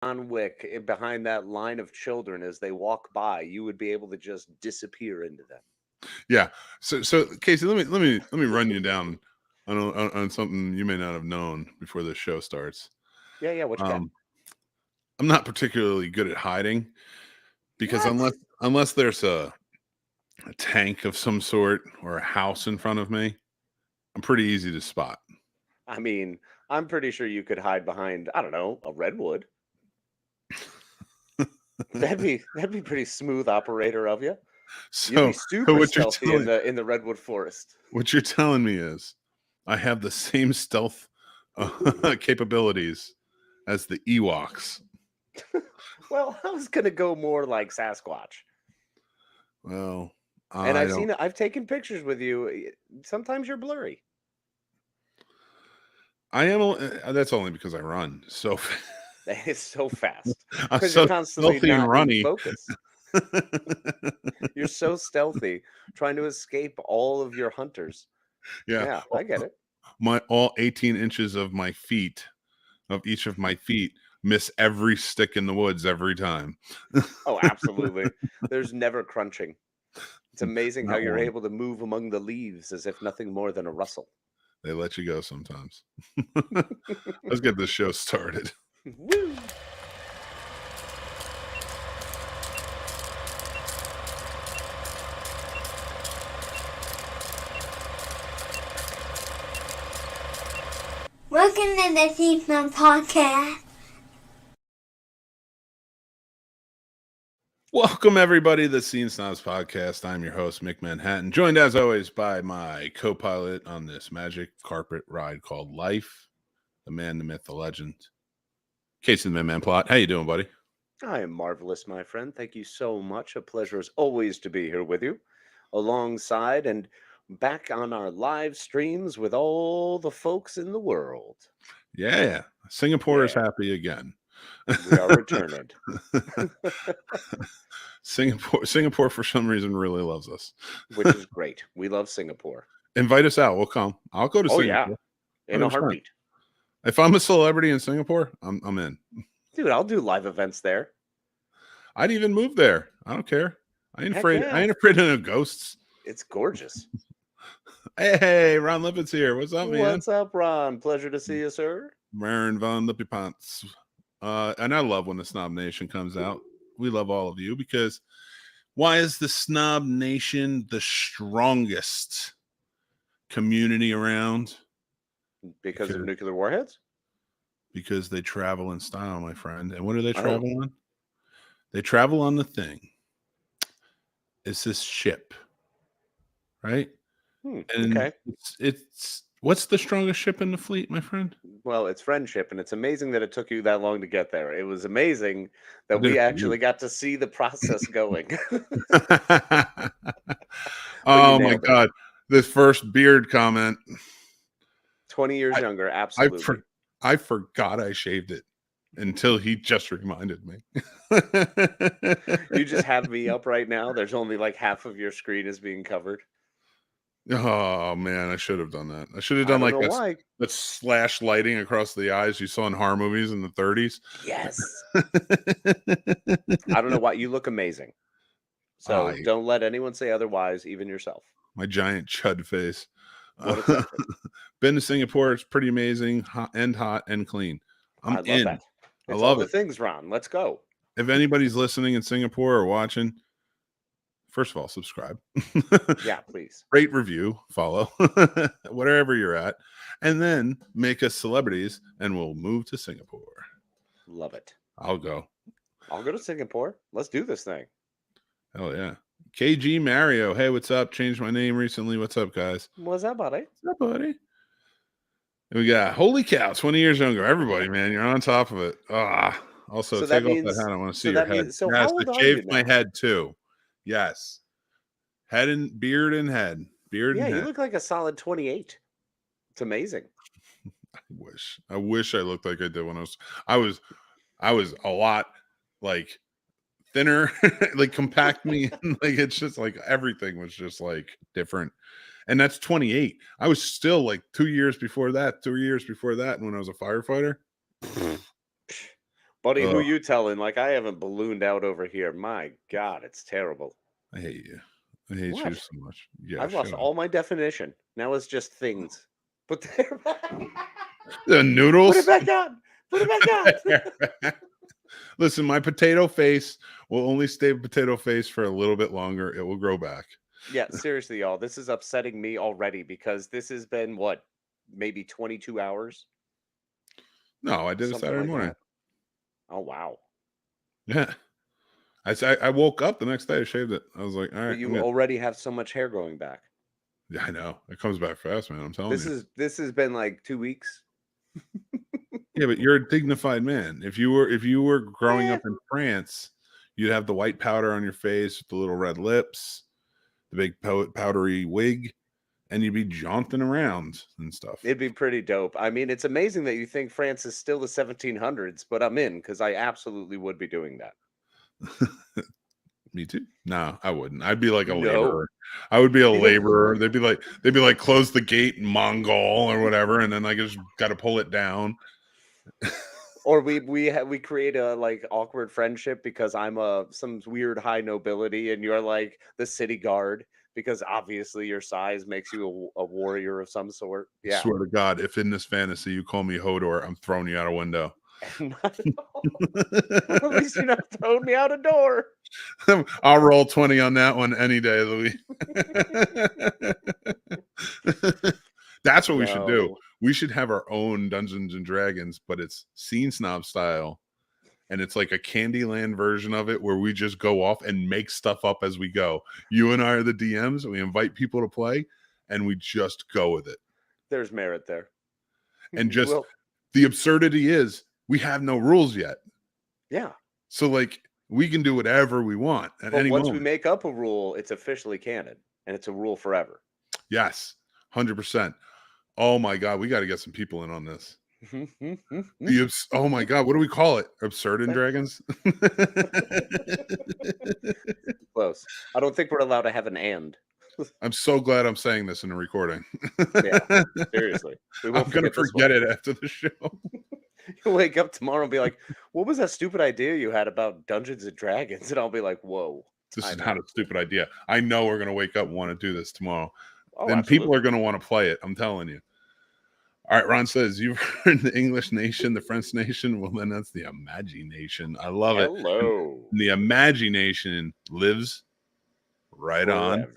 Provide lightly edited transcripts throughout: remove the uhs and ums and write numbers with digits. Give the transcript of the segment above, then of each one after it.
John Wick behind that line of children as they walk by, you would be able to just disappear into them. Yeah. So Casey, let me run you down on something you may not have known before this show starts. Yeah, yeah. What you got? Um, I'm not particularly good at hiding because What? unless there's a tank of some sort or a house in front of me, I'm pretty easy to spot. I mean, I'm pretty sure you could hide behind, I don't know, a redwood. That'd be pretty smooth operator of you. You'd be So, so super what you're stealthy in telling the redwood forest. what you're telling me is I have the same stealth capabilities as the Ewoks. Well, I was gonna go more like Sasquatch. Well, And I don't. I've taken pictures with you. Sometimes you're blurry. I am. That's only because I run. So It's so fast I'm because you're so constantly stealthy and not in runny. focus. You're so stealthy, trying to escape all of your hunters. Yeah, Yeah, I get it. my all 18 inches of each of my feet miss every stick in the woods every time. Oh, absolutely. There's never crunching. It's amazing how Not you're one. able to move among the leaves as if nothing more than a rustle. They let you go sometimes. Let's get this show started. Woo! Welcome to the Scene Snobs podcast. Welcome, everybody, to the Scene Snobs podcast. I'm your host, Mick Manhattan, joined as always by my co-pilot on this magic carpet ride called life, the man, the myth, the legend, Casey the Man Plot. How you doing, buddy? I am marvelous, my friend. Thank you so much. A pleasure as always to be here with you, alongside and back on our live streams with all the folks in the world. Yeah, Singapore is Yeah, happy again. we are returned. Singapore, for some reason, really loves us. Which is great. We love Singapore. Invite us out. We'll come. I'll go to Oh, yeah, Singapore. in a 100%. heartbeat. If I'm a celebrity in Singapore, I'm in. Dude, I'll do live events there. I'd even move there. I don't care. I ain't Heck afraid. yeah. I ain't afraid of no ghosts. It's gorgeous. Hey, Ron Lippett's here. What's up, man? What's up, Ron? Pleasure to see you, sir. Baron von Lippy Pants. And I love when the Snob Nation comes out. We love all of you because why is the Snob Nation the strongest community around? Because of nuclear warheads? Because they travel in style, my friend. And what do they Oh. travel on? They travel on the thing. It's this ship, right? And Okay. it's what's the strongest ship in the fleet, my friend? Well, it's friendship, and it's amazing that it took you that long to get there. It was amazing I that did we it for you. actually got to see the process going. But you Oh my nailed it. God. This first beard comment. 20 years younger, I absolutely. I forgot I shaved it until he just reminded me. You just have me up right now. There's only like half of your screen is being covered. Oh man, I should have done that. I should have I done don't like know why. that slash lighting across the eyes you saw in horror movies in the 30s. Yes. I don't know why. You look amazing. So I, don't let anyone say otherwise, even yourself. my giant chud face. What a secret. Been to Singapore. It's pretty amazing. Hot and clean. I'm I love in. that. I It's all love the it. things, Ron. Let's go. If anybody's listening in Singapore or watching, first of all, subscribe. Yeah, please. Rate, review, follow, whatever you're at. And then make us celebrities and we'll move to Singapore. Love it. I'll go. I'll go to Singapore. Let's do this thing. Hell yeah. KG Mario. Hey, what's up? Changed my name recently. What's up, guys? What's that, buddy? What's up, buddy? And we got holy cow, 20 years younger. Everybody, man, you're on top of it. Also, So take that off that means. hat. I want to see So your that head. means. So Yes, how old I are you shaved my now? head too. Yes. Head and beard and head. Beard Yeah, and you head. look like a solid 28. It's amazing. I wish I looked like I did when I was a lot like thinner, like compact me. Like it's just like everything was just like different. And that's 28. I was still like 2 years before that, 2 years before that when I was a firefighter. Buddy, who you telling? Like, I haven't ballooned out over here. My God, it's terrible. I hate you. I hate you What? so much. Yeah, I've lost shut up. all my definition. Now it's just things. Put there. The Put noodles. it back on. Put it back on. Listen, my potato face will only stay potato face for a little bit longer. It will grow back. Yeah, seriously, y'all. This is upsetting me already because this has been what, maybe 22 hours? No, I did a Something Saturday like morning. that. Oh, wow. Yeah. I woke up the next day, I shaved it. I was like, all right. But you already have so much hair growing back. Yeah, I know. It comes back fast, man. I'm telling you. This has been like 2 weeks. Yeah, but you're a dignified man. If you were growing up in France, you'd have the white powder on your face, the little red lips, the big powdery wig, and you'd be jaunting around and stuff. It'd be pretty dope. I mean, it's amazing that you think France is still the 1700s, but I'm in because I absolutely would be doing that. Me too. No, I wouldn't. I'd be like a No. laborer. I would be a laborer. They'd be like close the gate in Mongol or whatever, and then I just got to pull it down. Or we create a like awkward friendship because I'm some weird high nobility and you're like the city guard because obviously your size makes you a warrior of some sort. Yeah. Swear to God, if in this fantasy you call me Hodor, I'm throwing you out a window. Not at all. At least you're not throwing me out a door. I'll roll 20 on that one any day of the week. That's what we should do. We should have our own Dungeons and Dragons, but it's Scene Snob style. And it's like a Candyland version of it where we just go off and make stuff up as we go. You and I are the DMs. We invite people to play and we just go with it. There's merit there. And just the absurdity is we have no rules yet. Yeah. So like we can do whatever we want at any moment. Once we make up a rule, it's officially canon and it's a rule forever. Yes, 100%. Oh my God, we got to get some people in on this. Oh my God, what do we call it? Absurd and Dragons? Close. I don't think we're allowed to have an and. I'm so glad I'm saying this in a recording. Yeah, seriously. I'm going to forget it after the show. You'll wake up tomorrow and be like, what was that stupid idea you had about Dungeons and Dragons? And I'll be like, whoa. This is not a stupid idea. I know we're going to wake up and want to do this tomorrow. Oh, then absolutely. People are going to want to play it. I'm telling you. All right, Ron says, you've heard the English nation, the French nation. Well, then that's the imagination. I love it. Hello. The imagination lives right on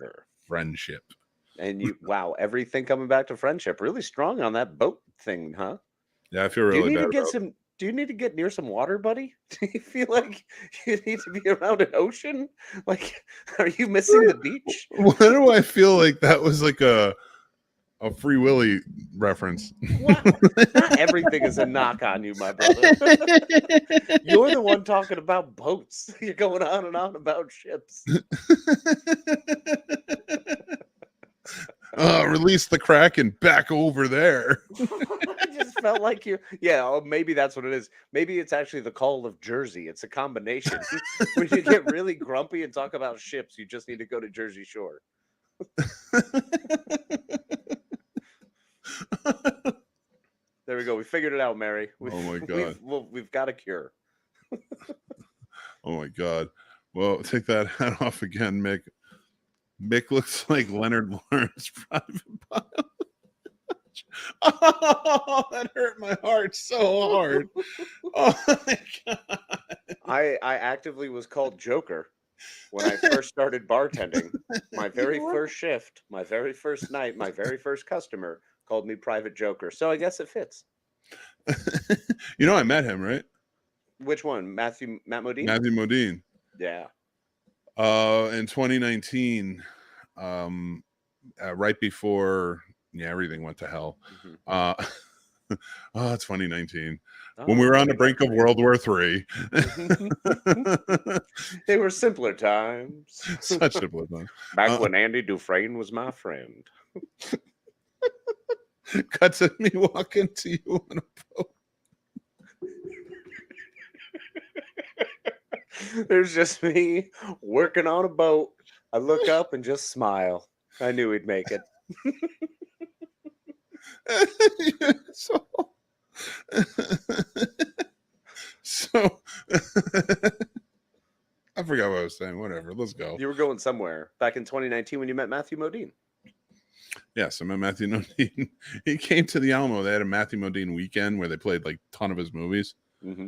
friendship. And you, wow, everything coming back to friendship. Really strong on that boat thing, huh? Yeah, I feel really bad. Do you need to get near some water, buddy? Do you feel like you need to be around an ocean? Like, are you missing the beach? Why do I feel like that was like a Free Willy reference? Wow. Not everything is a knock on you, my brother. You're the one talking about boats. You're going on and on about ships. Release the Kraken back over there. I just felt like you. Yeah, maybe that's what it is. Maybe it's actually the call of Jersey. It's a combination. When you get really grumpy and talk about ships, you just need to go to Jersey Shore. There we go. We figured it out, Mary. Oh my God. We've got a cure. Oh my God. Well, take that hat off again, Mick. Mick looks like Leonard Lawrence private pilot. Oh, that hurt my heart so hard. Oh my God. I actively was called Joker when I first started bartending. My very first shift, my very first night, my very first customer called me Private Joker. So I guess it fits. You know, I met him, right? Which one? Matt Modine? Matthew Modine. Yeah. In 2019, right before everything went to hell. Mm-hmm. It's 2019. When we were on the brink of World War III. They were simpler times. Such simpler times. Back when Andy Dufresne was my friend. Cuts at me walking to you on a boat. There's just me working on a boat. I look up and just smile. I knew he'd make it. So I forgot what I was saying. Whatever. Let's go. You were going somewhere back in 2019 when you met Matthew Modine. Yes, I met Matthew Modine. He came to the Alamo. They had a Matthew Modine weekend where they played like a ton of his movies. Mm-hmm.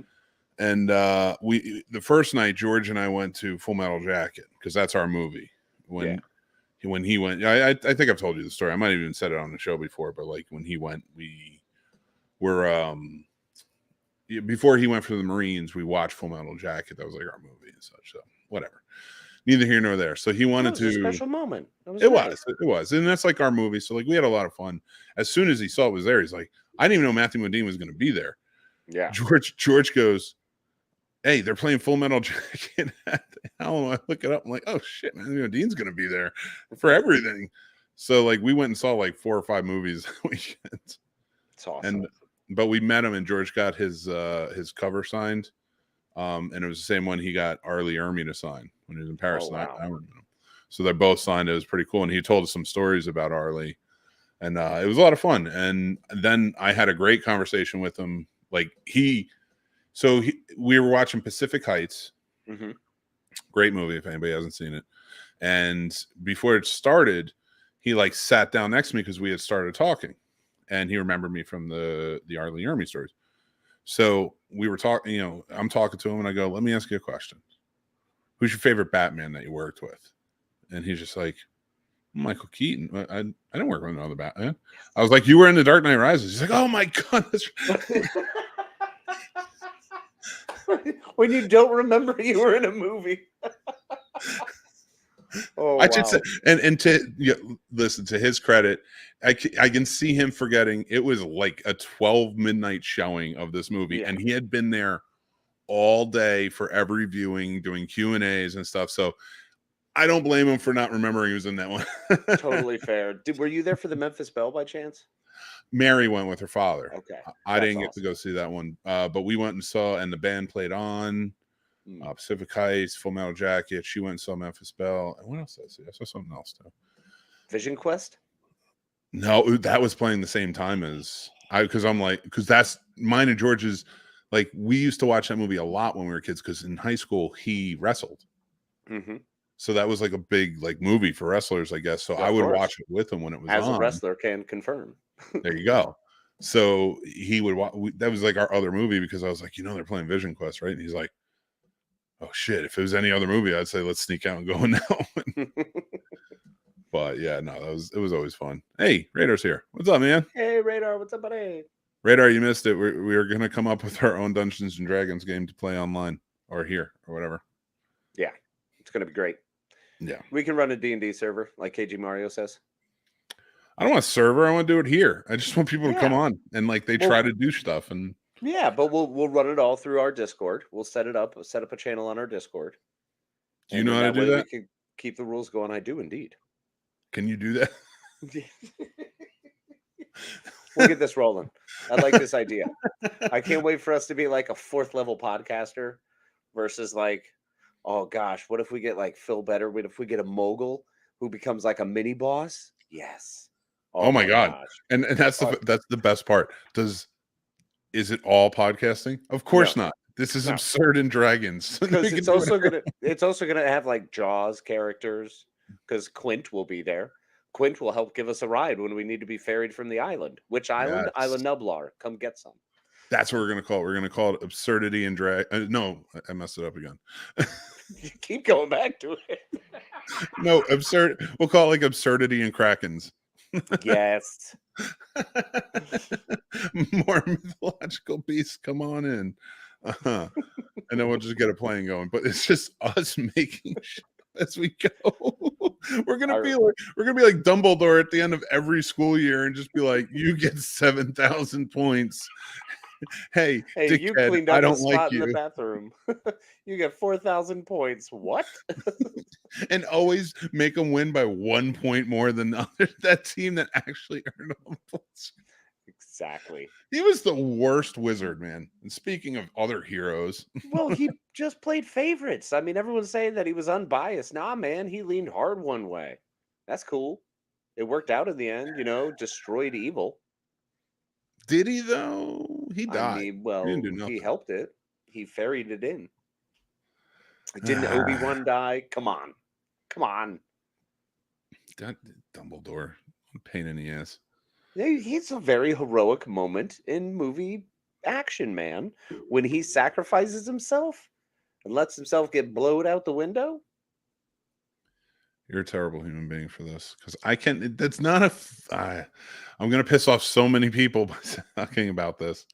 And the first night, George and I went to Full Metal Jacket because that's our movie. When he went, I think I've told you the story. I might have even said it on the show before, but like when he went, we were before he went for the Marines, we watched Full Metal Jacket. That was like our movie and such. So whatever, neither here nor there. So he wanted to. A special moment. It was, and that's like our movie. So like we had a lot of fun. As soon as he saw it was there, he's like, I didn't even know Matthew Modine was going to be there. Yeah. George goes, hey, they're playing Full Metal Jacket at the Alamo. I look it up. I'm like, oh shit, man, Dean's gonna be there for everything. So like we went and saw like 4 or 5 movies that weekend. It's awesome. But we met him and George got his cover signed. And it was the same one he got Arlie Ermy to sign when he was in Paris. Oh, wow. I remember him. So they're both signed. It was pretty cool. And he told us some stories about Arlie. And it was a lot of fun. And then I had a great conversation with him. Like we were watching Pacific Heights. Mm-hmm. Great movie if anybody hasn't seen it. And before it started, he like sat down next to me because we had started talking. And he remembered me from the Arlie Ermy stories. So we were talking, I'm talking to him and I go, let me ask you a question. Who's your favorite Batman that you worked with? And he's just like, Michael Keaton. I didn't work with another Batman. I was like, you were in The Dark Knight Rises. He's like, oh my God. When you don't remember you were in a movie. Oh, I should say, and to listen, to his credit, I can see him forgetting it was like a 12 midnight showing of this movie, and he had been there all day for every viewing, doing Q&As and stuff. So I don't blame him for not remembering he was in that one. Totally fair. Were you there for the Memphis Belle by chance? Mary went with her father. Okay, I didn't get to go see that one, but we went and saw, and the band played on. Pacific Heights, Full Metal Jacket. She went and saw Memphis Belle. And what else did I see? I saw something else too. Vision Quest? No, that was playing the same time as because that's mine and George's. Like we used to watch that movie a lot when we were kids because in high school he wrestled. Mm-hmm. So that was like a big like movie for wrestlers, I guess. So I would watch it with him when it was as on. a wrestler can confirm. There you go. So he would watch. That was like our other movie because I was like, they're playing Vision Quest, right? And he's like, oh shit, if it was any other movie, I'd say let's sneak out and go now. But yeah, no, it was always fun. Hey, Radar's here. What's up, man? Hey, Radar, what's up, buddy? Radar, you missed it. We are gonna come up with our own Dungeons and Dragons game to play online or here or whatever. Yeah, it's gonna be great. Yeah, we can run a D&D server like KG Mario says. I don't want a server. I want to do it here. I just want people to come on and like try to do stuff and. Yeah, but we'll run it all through our Discord. We'll set up a channel on our Discord. Do you know how to do that? We can keep the rules going. I do indeed. Can you do that? We'll get this rolling. I like this idea. I can't wait for us to be like a 4th level podcaster versus like, oh gosh, what if we get like Phil Better? What if we get a mogul who becomes like a mini boss? Yes. Oh my God. Gosh. And that's the best part. Is it all podcasting? Of course not. This is Absurd and Dragons. Because it's also gonna have like Jaws characters. Because Quint will be there. Quint will help give us a ride when we need to be ferried from the island. Which island? Yes. Island Nublar. Come get some. That's what we're gonna call it. We're gonna call it Absurdity and Drag. No, I messed it up again. You keep going back to it. No, absurd. We'll call it like Absurdity and Krakens. Yes. More mythological beasts come on in. And then we'll just get a plane going. But it's just us making shit as we go. We're gonna be like Dumbledore at the end of every school year and just be like, you get 7,000 points. Hey, you cleaned up a spot in the bathroom. You get 4,000 points. What? And always make them win by 1 point more than that team that actually earned all the points. Exactly. He was the worst wizard, man. And speaking of other heroes. Well, he just played favorites. I mean, everyone's saying that he was unbiased. Nah, man, he leaned hard one way. That's cool. It worked out in the end, destroyed evil. Did he though? He died. I mean, well, he helped it. He ferried it in. Didn't Obi-Wan die? Come on. Dumbledore, pain in the ass. He's a very heroic moment in movie action, man. When he sacrifices himself and lets himself get blowed out the window. You're a terrible human being for this, because I can't. That's not I'm gonna piss off so many people by talking about this.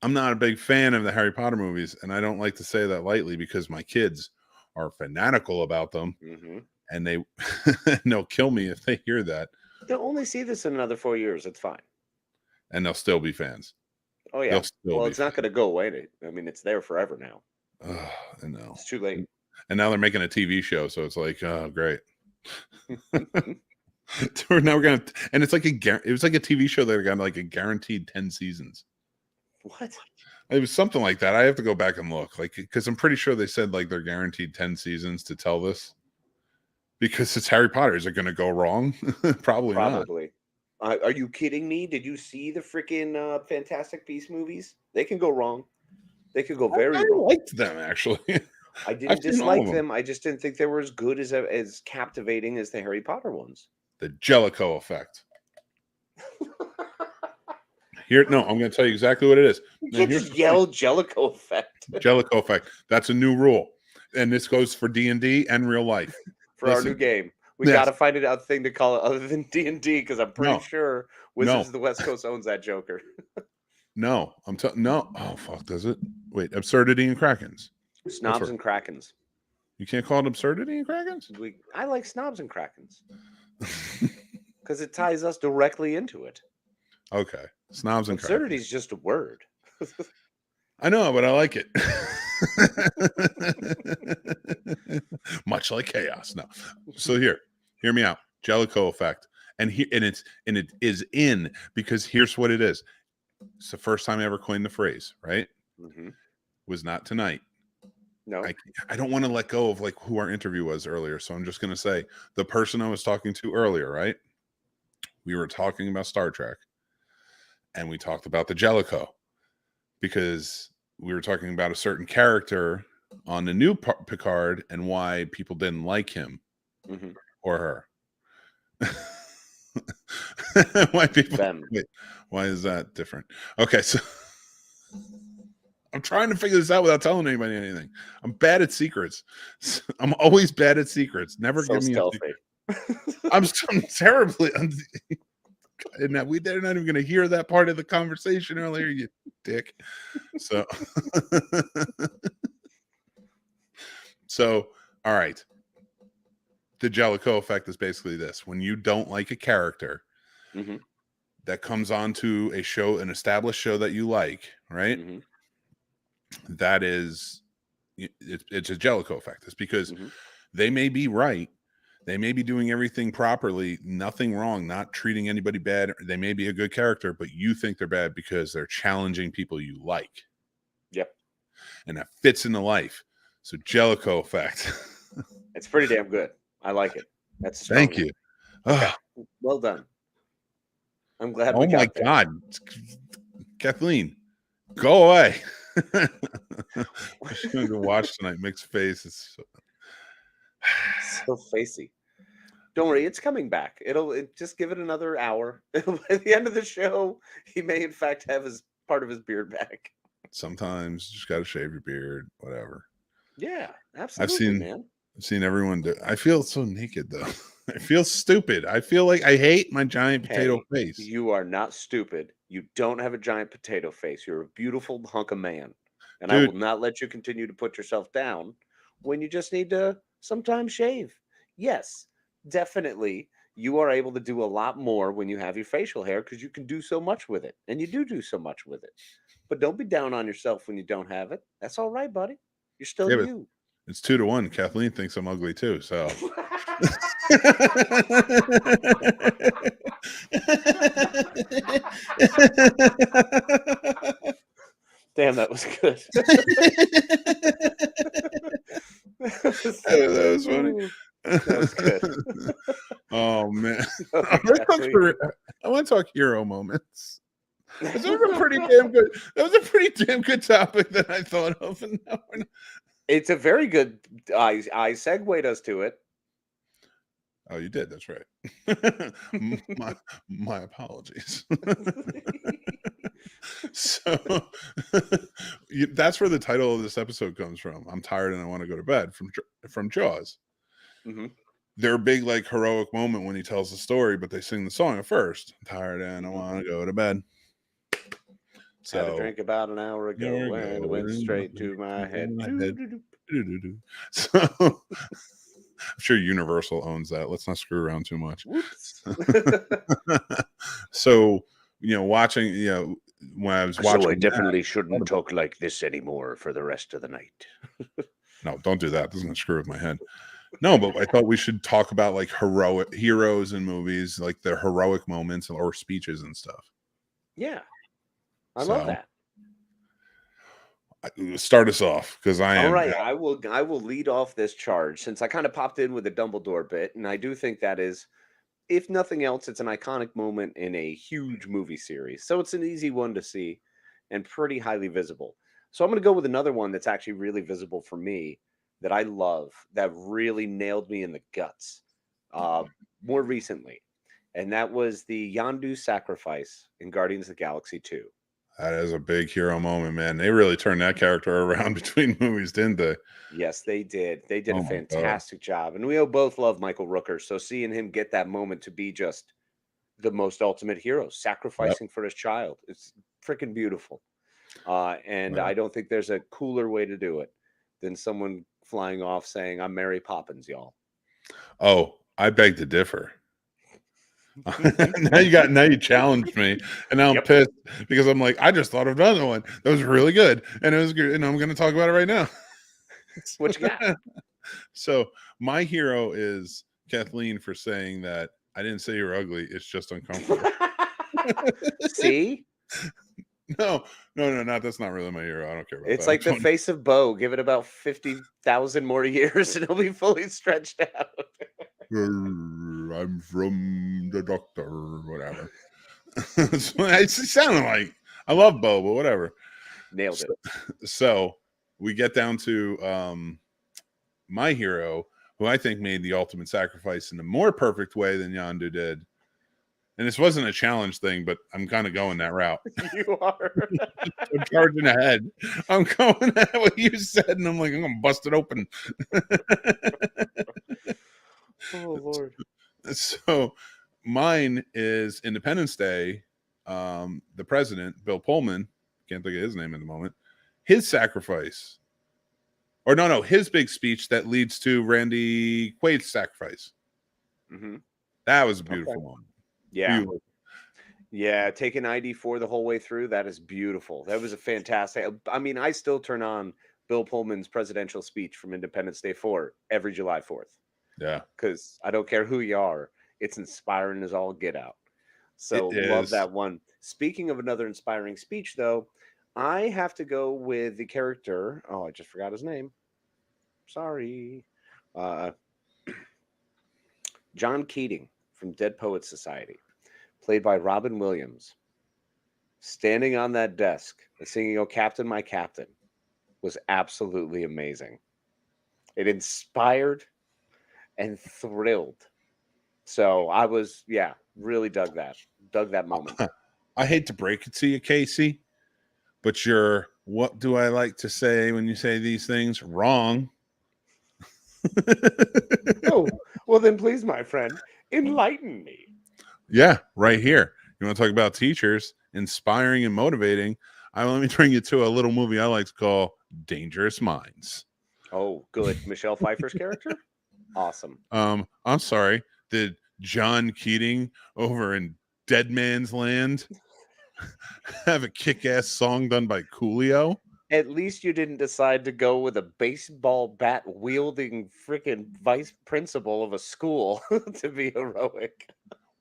I'm not a big fan of the Harry Potter movies, and I don't like to say that lightly because my kids are fanatical about them, and they'll kill me if they hear that. They'll only see this in another 4 years. It's fine, and they'll still be fans. Oh yeah. Well, it's not going to go away. I mean, it's there forever now. I know. It's too late. And now they're making a TV show, so it's like, oh, great. Now we're gonna, and it's like it was like a TV show that got like a guaranteed 10 seasons. What? It was something like that. I have to go back and look, like, because I'm pretty sure they said like they're guaranteed 10 seasons to tell this. Because it's Harry Potter. Is it going to go wrong? Probably not. Are you kidding me? Did you see the freaking Fantastic Beasts movies? They can go wrong. They could go very wrong. I liked them, actually. I didn't dislike them. I just didn't think they were as good as captivating as the Harry Potter ones. The Jellicoe effect. Here, no, I'm going to tell you exactly what it is. You can't just yell Jellicoe effect. Jellicoe effect. That's a new rule, and this goes for D&D and real life. For our new game, we got to find a thing to call it other than D&D, because I'm pretty sure Wizards of the West Coast owns that Joker. No, no. Oh fuck, does it? Wait, Absurdity and Krakens. Snobs and Krakens. You can't call it Absurdity and Krakens? I like Snobs and Krakens because it ties us directly into it. Okay, Snobs and Absurdity is just a word. I know, but I like it. Much like chaos. No. So hear me out. Jellicoe effect. And it is in, because here's what it is. It's the first time I ever coined the phrase, right? Was not tonight. No. I don't want to let go of like who our interview was earlier. So I'm just going to say the person I was talking to earlier, right? We were talking about Star Trek, and we talked about the Jellicoe, because we were talking about a certain character on the new Picard and why people didn't like him or her. Why people? Wait, why is that different? Okay, so I'm trying to figure this out without telling anybody anything. I'm bad at secrets. I'm always bad at secrets. Never give me a secret. I'm terribly. They're not even going to hear that part of the conversation earlier, you dick. So, all right. The Jellicoe effect is basically this: when you don't like a character that comes onto a show, an established show that you like, right? That is, it's a Jellicoe effect. It's because they may be right. They may be doing everything properly, nothing wrong, not treating anybody bad. They may be a good character, but you think they're bad because they're challenging people you like. Yep. And that fits into life. So Jellicoe effect. It's pretty damn good. I like it. That's thank you. Okay. Well done. I'm glad. Oh my God, Kathleen, go away. She's going to watch tonight. Mixed face. It's so facey. Don't worry, it's coming back. Just give it another hour. At the end of the show, he may in fact have his part of his beard back. Sometimes you just got to shave your beard, whatever. Yeah, absolutely, I've seen everyone do. I feel so naked though. I feel stupid. I feel like I hate my giant potato face. You are not stupid. You don't have a giant potato face. You're a beautiful hunk of man. And I will not let you continue to put yourself down when you just need to sometimes shave. Yes, definitely. You are able to do a lot more when you have your facial hair because you can do so much with it. And you do so much with it. But don't be down on yourself when you don't have it. That's all right, buddy. You're still you. It's 2-1. Kathleen thinks I'm ugly too. So. Damn, that was good. That was funny. That was good. Oh man. I want to talk hero moments. That was a pretty damn good topic that I thought of. And now It's a very good. I segued us to it. Oh, you did. That's right. my apologies. So that's where the title of this episode comes from. I'm tired and I want to go to bed, from Jaws. Mm-hmm. Their big like heroic moment when he tells the story, but they sing the song at first. I'm tired and I want to go to bed. Had a So drink about an hour ago and it went straight to my head. So I'm sure Universal owns that. Let's not screw around too much. Whoops. So, watching, when I was watching. So I definitely shouldn't talk like this anymore for the rest of the night. No, don't do that. This is going to screw with my head. No, but I thought we should talk about like heroic heroes in movies, like their heroic moments or speeches and stuff. Yeah. I love that. Start us off, because I am. All right, I will lead off this charge, since I kind of popped in with a Dumbledore bit, and I do think that is, if nothing else, it's an iconic moment in a huge movie series. So it's an easy one to see and pretty highly visible. So I'm going to go with another one that's actually really visible for me, that I love, that really nailed me in the guts more recently. And that was the Yondu sacrifice in Guardians of the Galaxy 2. That is a big hero moment, man. They really turned that character around between movies, didn't they? Yes, they did. They did a fantastic job. And we both love Michael Rooker. So seeing him get that moment to be just the most ultimate hero, sacrificing for his child, it's freaking beautiful. And I don't think there's a cooler way to do it than someone flying off saying, "I'm Mary Poppins, y'all." Oh, I beg to differ. now you challenged me, and now I'm pissed because I'm like, I just thought of another one that was really good, and it was good, and I'm going to talk about it right now. What you got? So my hero is Kathleen for saying that I didn't say you're ugly. It's just uncomfortable. See? No, that's not really my hero. I don't care about it's that. It's like the face of Bo. Give it about 50,000 more years and it'll be fully stretched out. I'm from the doctor, whatever. It sounded like, I love Bo, but whatever. Nailed it. So we get down to my hero, who I think made the ultimate sacrifice in a more perfect way than Yondu did. And this wasn't a challenge thing, but I'm kind of going that route. You are. I'm charging ahead. I'm going at what you said, and I'm like, I'm going to bust it open. Oh, Lord. So mine is Independence Day. The president, Bill Pullman, can't think of his name at the moment, his sacrifice. Or no, his big speech that leads to Randy Quaid's sacrifice. Mm-hmm. That was a beautiful moment. Yeah. Beautiful. Yeah, taking ID4 the whole way through, that is beautiful. That was a fantastic. I mean, I still turn on Bill Pullman's presidential speech from Independence Day 4 every July 4th. Yeah. Because I don't care who you are, it's inspiring as all get out. So love that one. Speaking of another inspiring speech, though, I have to go with the character. Oh, I just forgot his name. Sorry. John Keating from Dead Poets Society, played by Robin Williams. Standing on that desk and singing, "Oh, Captain, my Captain," was absolutely amazing. It inspired and thrilled. So I was, really dug that moment. I hate to break it to you, Casey, but you're, what do I like to say when you say these things? Wrong. Oh, well then please, my friend, enlighten me. Yeah, right here. You want to talk about teachers inspiring and motivating? Let me bring you to a little movie I like to call Dangerous Minds. Oh, good. Michelle Pfeiffer's character? Awesome. I'm sorry. Did John Keating over in Dead Man's Land have a kick-ass song done by Coolio? At least you didn't decide to go with a baseball bat wielding freaking vice principal of a school to be heroic.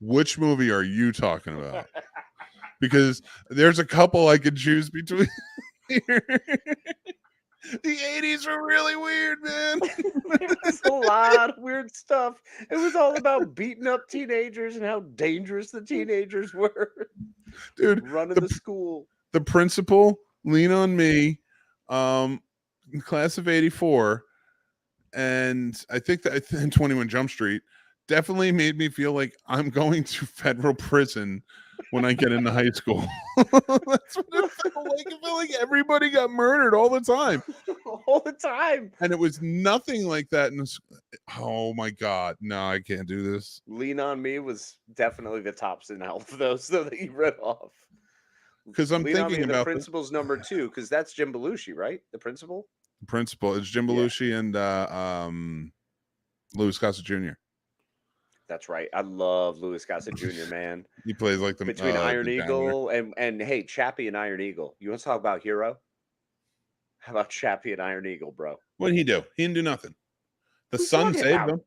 Which movie are you talking about? Because there's a couple I could choose between here. The 80s were really weird, man. It was a lot of weird stuff. It was all about beating up teenagers and how dangerous the teenagers were. Dude, running the school. The principal, Lean on Me, Class of '84, and I think that 21 Jump Street definitely made me feel like I'm going to federal prison when I get into high school. That's what it felt like. It felt like everybody got murdered all the time. All the time. And it was nothing like that. Oh my God. No, I can't do this. Lean on Me was definitely the tops in health, those that you read off. Because I'm Lean on Me, thinking the about Principal's number 2, because that's Jim Belushi, right? The Principal? the Principal. It's Jim Belushi and Louis Gossett Jr. That's right. I love Louis Gossett Jr., man. He plays like the Between Iron the Eagle and hey, Chappie and Iron Eagle. You want to talk about hero? How about Chappie and Iron Eagle, bro? What did he do? He didn't do nothing. The Who's sun talking saved about? him.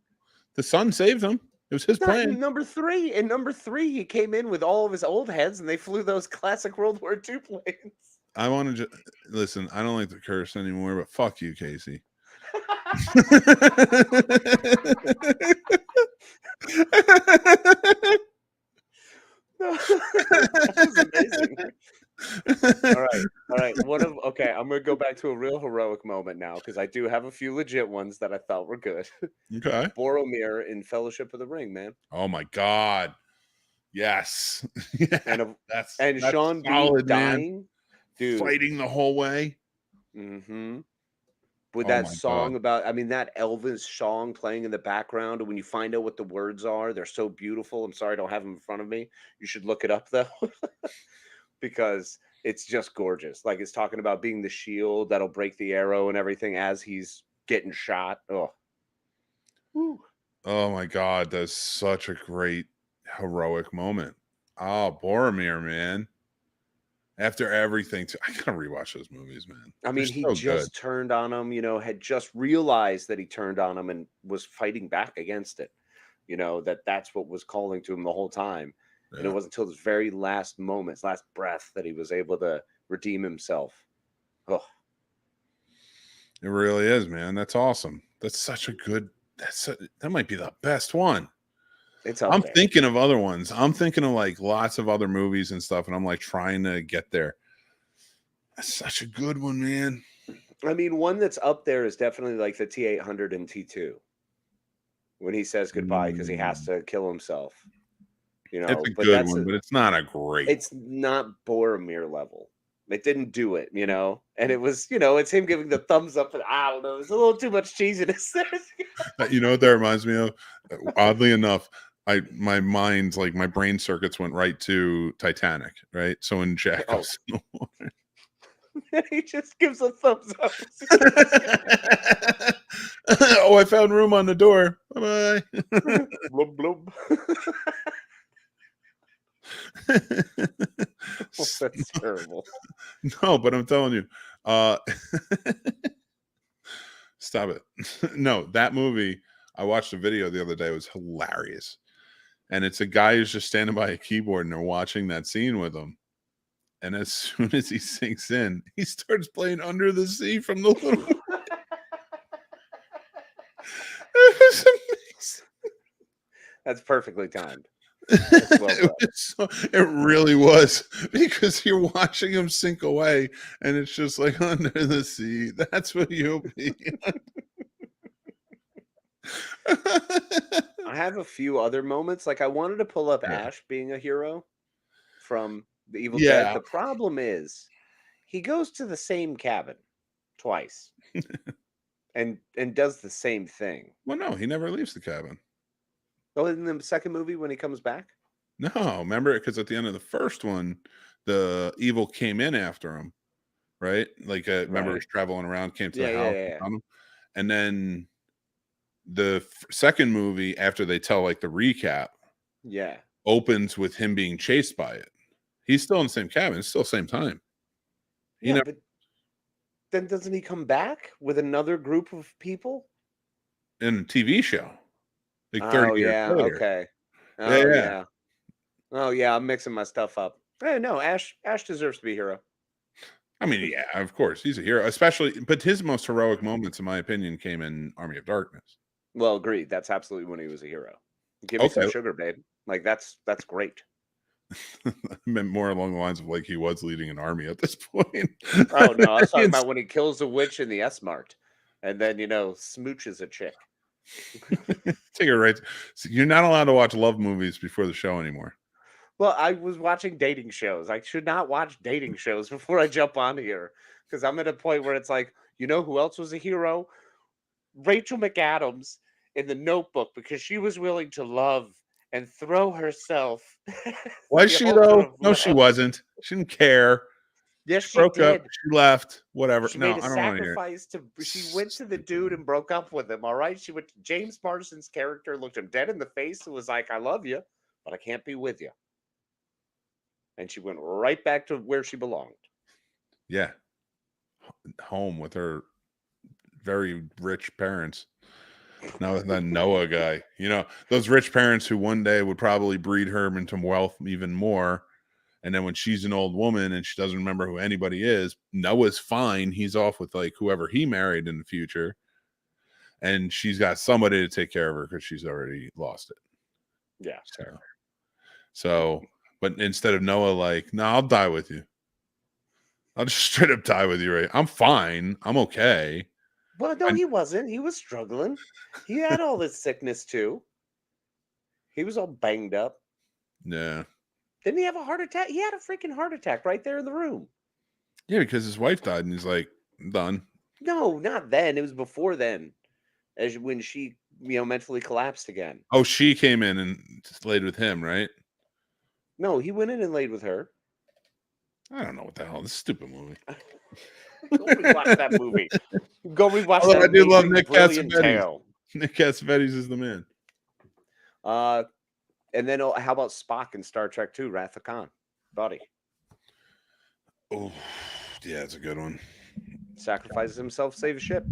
The sun saved him. It was his Not plan. in number 3. In number 3, he came in with all of his old heads, and they flew those classic World War II planes. I want to listen. I don't like to curse anymore, but fuck you, Casey. That was amazing. All right. Okay, I'm gonna go back to a real heroic moment now because I do have a few legit ones that I felt were good. Okay. Boromir in Fellowship of the Ring, man. Oh my God. Yes. That's that's Sean solid, Bean dying, dude. Fighting the whole way. Mm-hmm. With Oh that my song God. about, I mean, that Elvis song playing in the background, and when you find out what the words are, they're so beautiful. I'm sorry I don't have them in front of me. You should look it up though, because it's just gorgeous. Like, it's talking about being the shield that'll break the arrow and everything as he's getting shot. Oh, woo. Oh my God. That's such a great heroic moment. Oh, Boromir, man. After everything, I gotta rewatch those movies, man. I mean, he just turned on him, had just realized that he turned on him and was fighting back against it. That's what was calling to him the whole time. Yeah. And it wasn't until his very last moments, last breath, that he was able to redeem himself. Oh, it really is, man. That's awesome. That's such a good. That might be the best one. I'm thinking of other ones. I'm thinking of like lots of other movies and stuff, and I'm like trying to get there. That's such a good one, man. I mean, one that's up there is definitely like the T-800 and T2 when he says goodbye because he has to kill himself. It's a good one, but it's not a great. It's not Boromir level. It didn't do it, and it was, it's him giving the thumbs up, and I don't know, there's a little too much cheesiness there. You know what that reminds me of? Oddly enough, my mind's like my brain circuits went right to Titanic, right? So when Jack goes in the water, he just gives a thumbs up. Oh, I found room on the door. Bye bye. Blub blub. That's terrible. No, but I'm telling you, stop it. No, that movie, I watched a video the other day. It was hilarious. And it's a guy who's just standing by a keyboard and they're watching that scene with him. And as soon as he sinks in, he starts playing Under the Sea from the Little It was amazing. That's perfectly timed. It really was, because you're watching him sink away and it's just like under the sea. That's what you'll be. I have a few other moments. Like, I wanted to pull up Ash being a hero from The Evil Dead. The problem is he goes to the same cabin twice and does the same thing. Well, no, he never leaves the cabin. Oh, in the second movie when he comes back? No, remember, because at the end of the first one, the evil came in after him, right? Like, remember, he was traveling around, came to the house, and found him. And then the second movie, after they tell like the recap, opens with him being chased by it. He's still in the same cabin. It's still the same time. But then doesn't he come back with another group of people in a TV show? Like 30 years later. Okay. Oh yeah, I'm mixing my stuff up. Hey, no, Ash deserves to be a hero. I mean, yeah, of course, he's a hero, especially. But his most heroic moments, in my opinion, came in Army of Darkness. Well, agreed. That's absolutely when he was a hero. Give me some sugar, babe. Like, that's great. I meant more along the lines of like he was leading an army at this point. Oh no, I was talking about when he kills a witch in the S Mart, and then smooches a chick. Take it right. So you're not allowed to watch love movies before the show anymore. Well, I was watching dating shows. I should not watch dating shows before I jump on here because I'm at a point where it's like, who else was a hero? Rachel McAdams in The Notebook, because she was willing to love and throw herself. Was she though? No, she wasn't. She didn't care. Yes, She she broke did. up. She left. Whatever. She No, made a I don't want to hear it. sacrifice she went to the dude and broke up with him. All right. She went to James Marsden's character, looked him dead in the face, and was like, I love you, but I can't be with you. And she went right back to where she belonged. Yeah. Home with her very rich parents. Now with that Noah guy. Those rich parents who one day would probably breed her into wealth even more. And then when she's an old woman and she doesn't remember who anybody is, Noah's fine. He's off with like whoever he married in the future. And she's got somebody to take care of her because she's already lost it. Yeah. So, but instead of Noah, like, no, I'll die with you. I'll just straight up die with you, right? I'm fine. I'm okay. Well, no, he wasn't. He was struggling. He had all this sickness too. He was all banged up. Yeah. Didn't he have a heart attack? He had a freaking heart attack right there in the room. Yeah, because his wife died and he's like, I'm done. No, not then. It was before then. When she, mentally collapsed again. Oh, she came in and laid with him, right? No, he went in and laid with her. I don't know what the hell. This stupid movie. Go rewatch that movie. Go rewatch Although that. I do love Nick Brilliant Cassavetes. tale. Nick Cassavetes is the man. And then how about Spock in Star Trek 2, Wrath of Khan? Buddy. Oh, yeah, it's a good one. Sacrifices himself, save a ship.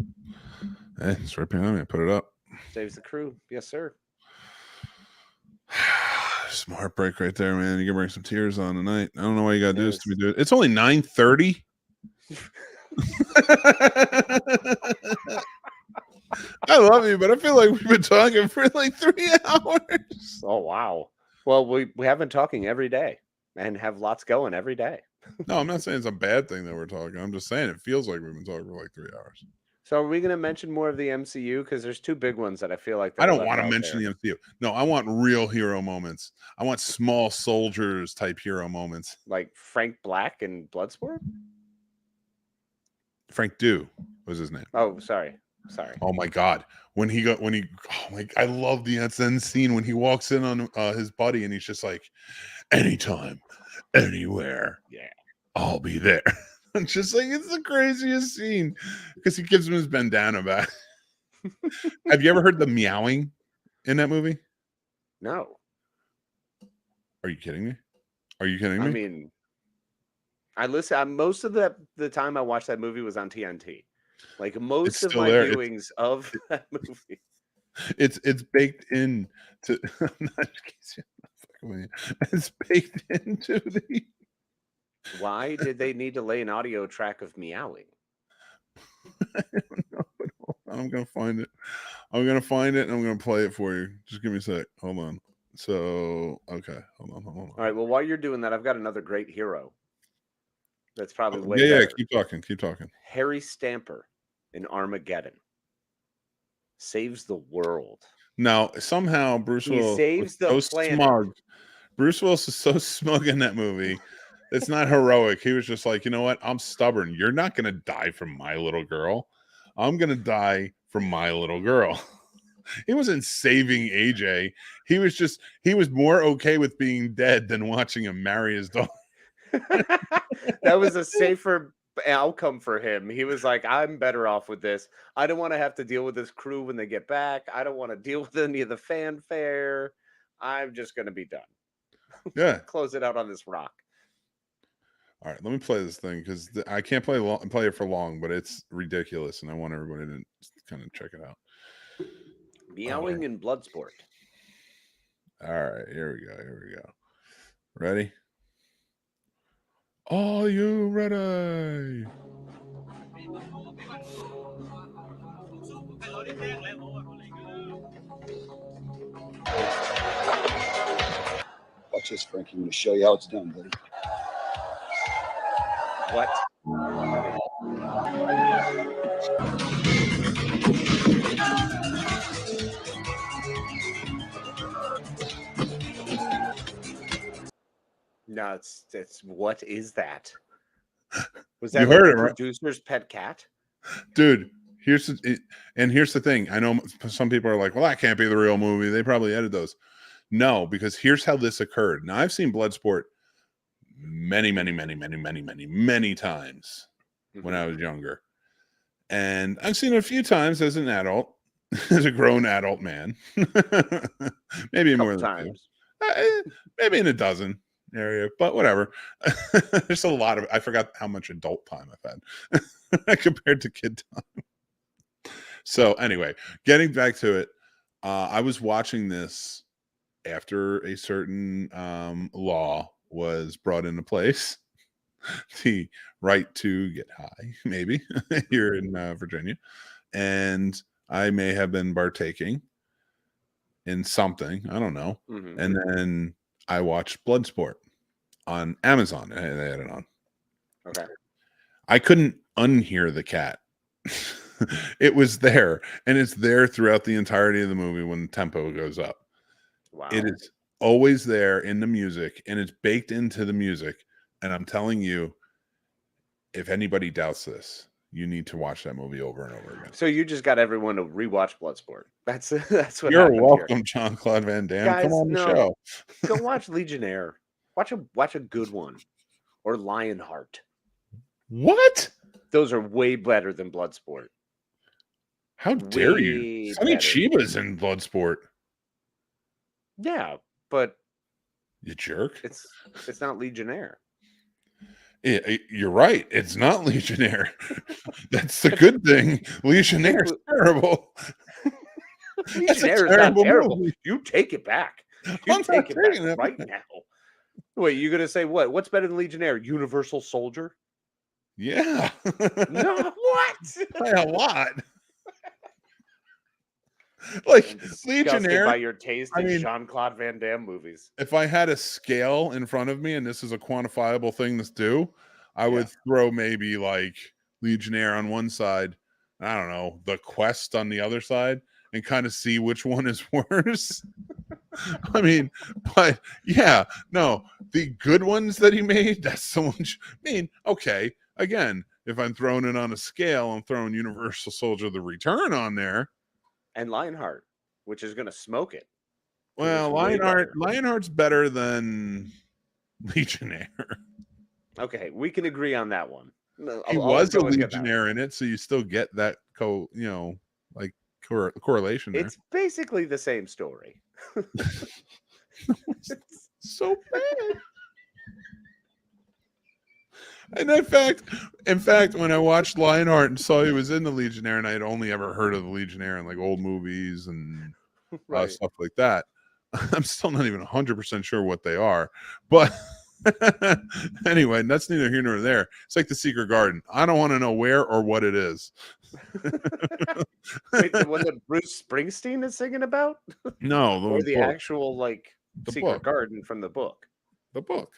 Hey, it's right behind me. I put it up. Saves the crew. Yes, sir. Some heartbreak right there, man. You can bring some tears on tonight. I don't know why you gotta do this to me, dude. It's only 9:30. I love you, but I feel like we've been talking for like 3 hours. Oh wow. Well, we have been talking every day and have lots going every day. No, I'm not saying it's a bad thing that we're talking. I'm just saying it feels like we've been talking for like 3 hours. So are we going to mention more of the MCU? Because there's two big ones that I feel like I don't want to mention the MCU. No, I want real hero moments. I want small soldiers type hero moments. Like Frank Black in Bloodsport? Frank Dew was his name. Oh, sorry. Oh my God. I love the end scene when he walks in on his buddy and he's just like, anytime, anywhere. Yeah. I'll be there. I'm just like, it's the craziest scene because he gives him his bandana back. Have you ever heard the meowing in that movie? No. Are you kidding me? I mean, I listen. Most of the time I watched that movie was on TNT. Like most of my viewings of that movie. It's baked in to. It's baked into the. Why did they need to lay an audio track of meowing? I don't know, but I'm gonna find it. I'm gonna find it and I'm gonna play it for you. Just give me a sec. Hold on. So okay, hold on. All right. Well, while you're doing that, I've got another great hero. That's probably way better. Yeah. Keep talking. Harry Stamper in Armageddon saves the world. Now somehow Bruce Willis saves the planet. Smug. Bruce Willis is so smug in that movie. It's not heroic. He was just like, you know what? I'm stubborn. You're not going to die from my little girl. I'm going to die from my little girl. He wasn't saving AJ. He was more okay with being dead than watching him marry his daughter. That was a safer outcome for him. He was like, I'm better off with this. I don't want to have to deal with this crew when they get back. I don't want to deal with any of the fanfare. I'm just going to be done. Yeah. Close it out on this rock. All right, let me play this thing because I can't play it for long, but it's ridiculous, and I want everybody to kind of check it out. Meowing in Bloodsport. All right, here we go. Ready? Are you ready? Watch this, Frankie. I'm going to show you how it's done, buddy. What? No, it's what is that? Was that You like heard the it, right? producer's pet cat? Dude, here's the thing. I know some people are like, well, that can't be the real movie. They probably edited those. No, because here's how this occurred. Now, I've seen Bloodsport many times when I was younger. And I've seen it a few times as an adult, as a grown adult man. Maybe more than times. maybe in a dozen area, but whatever. There's a lot of, I forgot how much adult time I've had compared to kid time. So anyway, getting back to it, I was watching this after a certain law was brought into place, the right to get high, maybe here in Virginia, and I may have been partaking in something, I don't know. And then I watched Bloodsport on Amazon. They had it on. Okay. I couldn't unhear the cat. It was there, and it's there throughout the entirety of the movie when the tempo goes up. Wow. It is always there in the music, and it's baked into the music. And I'm telling you, if anybody doubts this, you need to watch that movie over and over again. So you just got everyone to rewatch Bloodsport. That's what You're happened welcome, here. Jean-Claude Van Damme. Guys, come on the show. Go watch Legionnaire. Watch a good one. Or Lionheart. What? Those are way better than Bloodsport. How dare you? Sonny Chiba's in Bloodsport. Yeah, but you jerk. It's not Legionnaire. You're right. It's not Legionnaire. That's the good thing. Legionnaire's terrible. Legionnaire is not terrible. Movie. You take it back. You take it back right now. Wait, you gonna say what? What's better than Legionnaire? Universal Soldier? Yeah. No, what? By a lot. Like Legionnaire, by your taste in Jean-Claude Van Damme movies. If I had a scale in front of me, and this is a quantifiable thing to do, I would throw maybe like Legionnaire on one side, I don't know, The Quest on the other side, and kind of see which one is worse. I mean, but yeah, no, the good ones that he made, that's the one. Okay, again, if I'm throwing it on a scale, I'm throwing Universal Soldier: The Return on there. And Lionheart, which is going to smoke it. Well, Lionheart's better than Legionnaire. Okay, we can agree on that one. He was a Legionnaire in it, so you still get that correlation there. It's basically the same story. It's so bad. And in fact, when I watched Lionheart and saw he was in the Legionnaire, and I had only ever heard of the Legionnaire in like old movies and stuff like that, I'm still not even 100% sure what they are. But anyway, that's neither here nor there. It's like The Secret Garden. I don't want to know where or what it is. Wait, the one that Bruce Springsteen is singing about? No, or the actual the Secret book. Garden from the book. The book.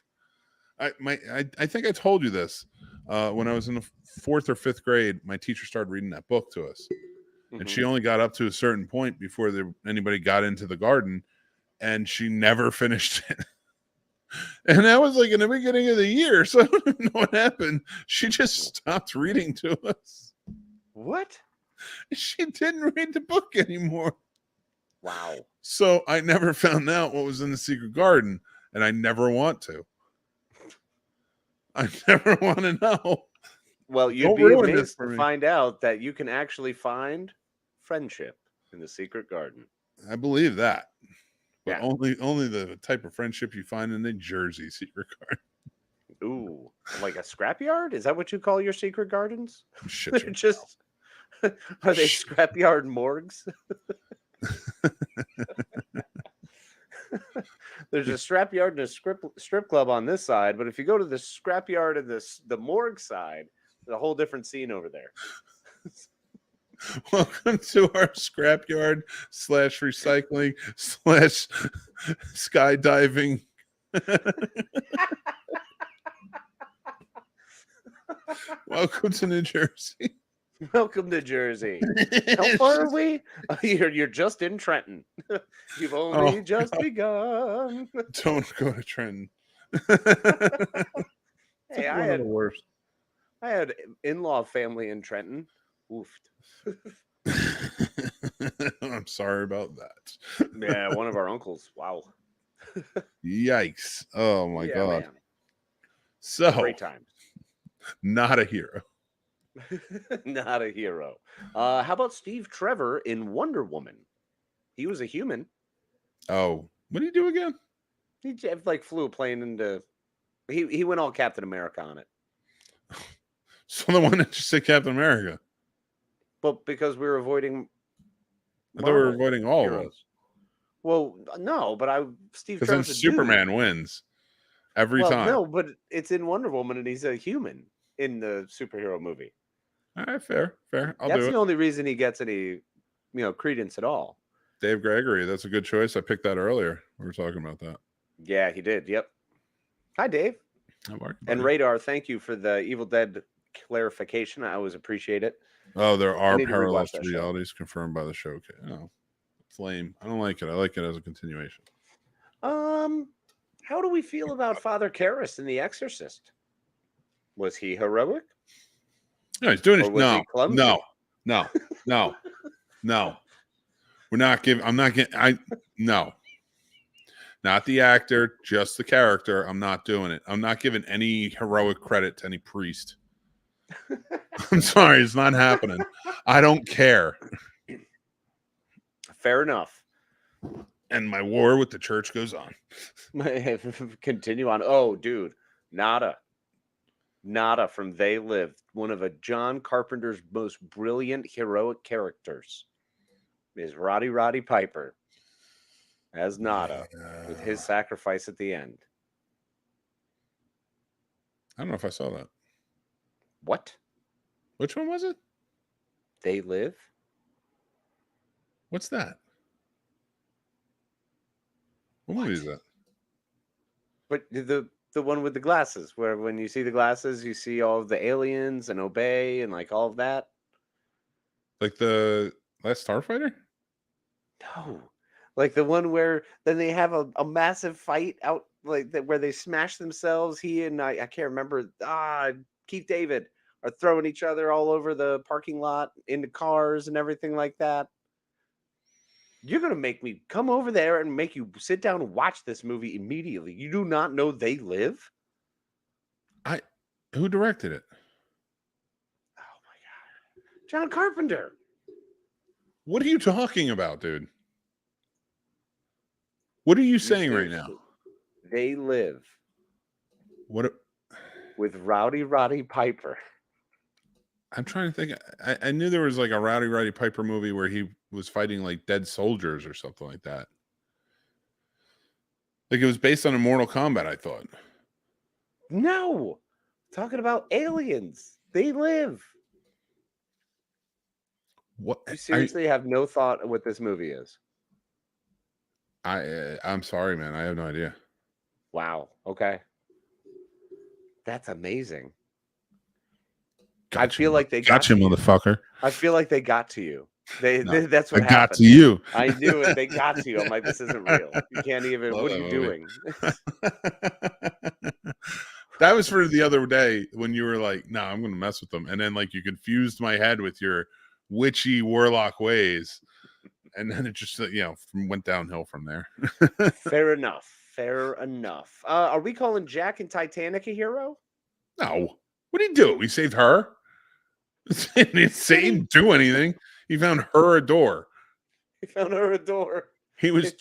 I think I told you this when I was in the 4th or 5th grade. My teacher started reading that book to us, and she only got up to a certain point before anybody got into the garden, and she never finished it. And that was like in the beginning of the year, so I don't even know what happened. She just stopped reading to us. What? She didn't read the book anymore. Wow. So I never found out what was in the Secret Garden, and I never want to. I never want to know. Well, you'd be amazed to find out that you can actually find friendship in the Secret Garden. I believe that. But only the type of friendship you find in the Jersey Secret Garden. Ooh, like a scrapyard? Is that what you call your secret gardens? Shit, just are they scrapyard morgues? There's a scrapyard and a strip club on this side, but if you go to the scrapyard and the morgue side, there's a whole different scene over there. Welcome to our scrapyard /recycling /skydiving Welcome to New Jersey. Welcome to Jersey. How far are we? You're just in Trenton. You've only just begun. Don't go to Trenton. Hey, One of the worst. I had in-law family in Trenton. Oofed. I'm sorry about that. Yeah, one of our uncles. Wow. Yikes. Oh my God. Man. So Great times. not a hero. Not a hero. How about Steve Trevor in Wonder Woman? He was a human. Oh, what did he do again? He like flew a plane into. He went all Captain America on it. So the one that just said Captain America. But because we were avoiding. I thought we were Marvel avoiding all of them. heroes. Well, no, but Steve Because then Trevor's a Superman dude. wins every Well, time. no, but it's in Wonder Woman, and he's a human in the superhero movie. All right, fair. I'll That's do the it. only reason he gets any, credence at all. Dave Gregory, that's a good choice. I picked that earlier. We were talking about that. Yeah, he did. Yep. Hi, Dave. How are you, And buddy? Radar, thank you for the Evil Dead clarification. I always apprate it. Oh, there I are need to parallels rewatch to that show. realities confirmed by the show. Okay. Oh, it's lame. I don't like it. I like it as a continuation. How do we feel about Father Karras in The Exorcist? Was he heroic? No, he's doing Or it. was he clumsy? No. We're not giving. I'm not getting. No. Not the actor, just the character. I'm not doing it. I'm not giving any heroic credit to any priest. I'm sorry, it's not happening. I don't care. Fair enough. And my war with the church goes on. Continue on. Oh, dude. Nada from They Live. One of John Carpenter's most brilliant heroic characters is Roddy Piper as Nada with his sacrifice at the end. I don't know if I saw that. What? Which one was it? They Live? What's that? What movie is that? But the one with the glasses, where when you see the glasses, you see all of the aliens and Obey and like all of that. Like the Last Starfighter? No, like the one where then they have a massive fight out like that where they smash themselves. He and I can't remember. Keith David are throwing each other all over the parking lot into cars and everything like that. You're gonna make me come over there and make you sit down and watch this movie immediately. You do not know They Live? Who directed it? Oh my god, John Carpenter. What are you talking about, dude? What are you saying right now? They Live What? with Roddy Piper. I'm trying to think. I knew there was like a Roddy Piper movie where he was fighting like dead soldiers or something like that. Like it was based on a Mortal Kombat, I thought. No, talking about aliens. They Live. What? You seriously have no thought of what this movie is? I'm sorry, man. I have no idea. Wow. Okay. That's amazing. Gotcha, I feel like they got you, motherfucker. I feel like they got to you. That's what I happened. got to you. I knew it. They got to you. I'm like, this isn't real. You can't even. Love What are that you movie. doing? That was for the other day when you were like, "No, I'm going to mess with them," and then like you confused my head with your witchy warlock ways, and then it just went downhill from there. Fair enough. Are we calling Jack and Titanic a hero? No. What did he do? He saved her. He didn't do anything. He found her a door. He found her a door. He was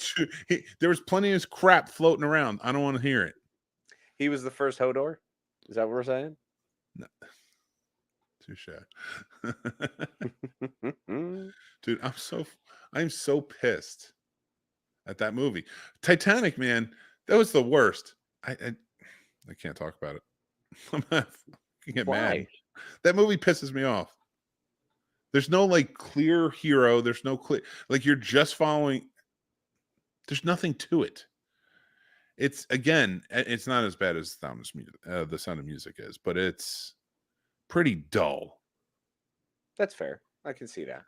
there was plenty of crap floating around. I don't want to hear it. He was the first Hodor? Is that what we're saying? No. Touche. Dude, I'm so pissed at that movie. Titanic, man, that was the worst. I can't talk about it. I'm not get mad. That movie pisses me off. There's no like clear hero. There's no clear, like you're just following. There's nothing to it. it's again, it's not as bad as the Sound of Music is, but it's pretty dull. That's fair. I can see that.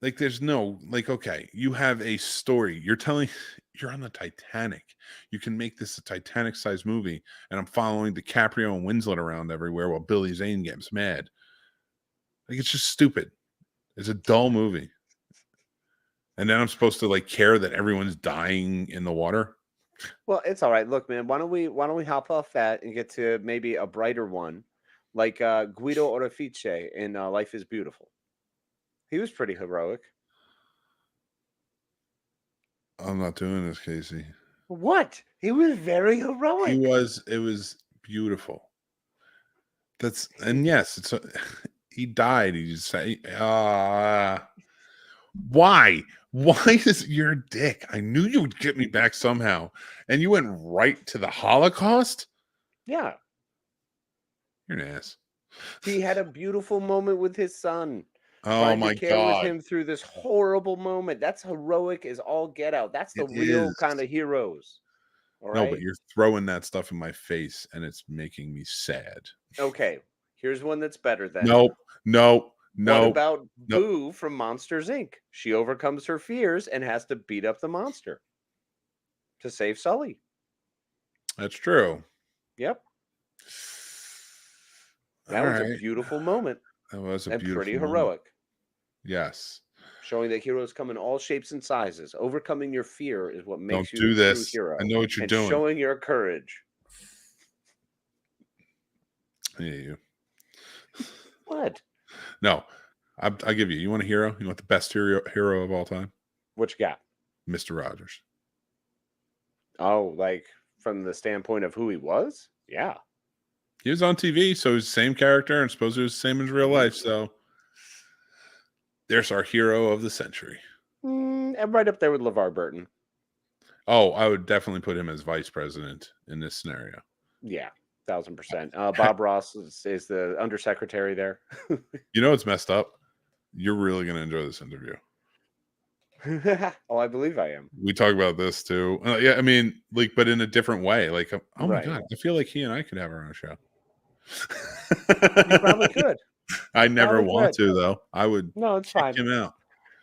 Like there's no like, okay, you have a story. You're on the Titanic. You can make this a Titanic sized movie, and I'm following DiCaprio and Winslet around everywhere while Billy Zane gets mad. Like it's just stupid. It's a dull movie. And then I'm supposed to like care that everyone's dying in the water. Well, it's all right. Look, man, why don't we hop off that and get to maybe a brighter one, like Guido Orefice in Life is Beautiful. He was pretty heroic. I'm not doing this, Casey. What? He was very heroic. It was beautiful. And yes, he died. He just say, why? Why is your dick? I knew you would get me back somehow. And you went right to the Holocaust? Yeah. You're an ass. He had a beautiful moment with his son. Oh my to care God. with him through this horrible moment. That's heroic as all get out. That's the real kind of heroes. All right? No, but you're throwing that stuff in my face and it's making me sad. Okay. Here's one that's better than. No. What about Boo from Monsters, Inc.? She overcomes her fears and has to beat up the monster to save Sully. That's true. Yep. That was a beautiful moment. That was a beautiful pretty moment. heroic. Yes. Showing that heroes come in all shapes and sizes. Overcoming your fear is what makes you do a this. true hero. I know what you're doing. Showing your courage. I hate you. What? No, I'll give you. You want a hero? You want the best hero of all time? What you got? Mr. Rogers. Oh, like from the standpoint of who he was? Yeah. He was on TV, so he's the same character, and suppose he was the same in real life. So there's our hero of the century. And right up there with LeVar Burton. Oh, I would definitely put him as vice president in this scenario. Yeah, 1000%. Bob Ross is the undersecretary there. You know what's messed up? You're really going to enjoy this interview. Oh, I believe I am. We talk about this too. Yeah, I mean, like, but in a different way. Like, oh my God, I feel like he and I could have our own show. You probably could. I never want to, though. I would. No, it's fine. Him out.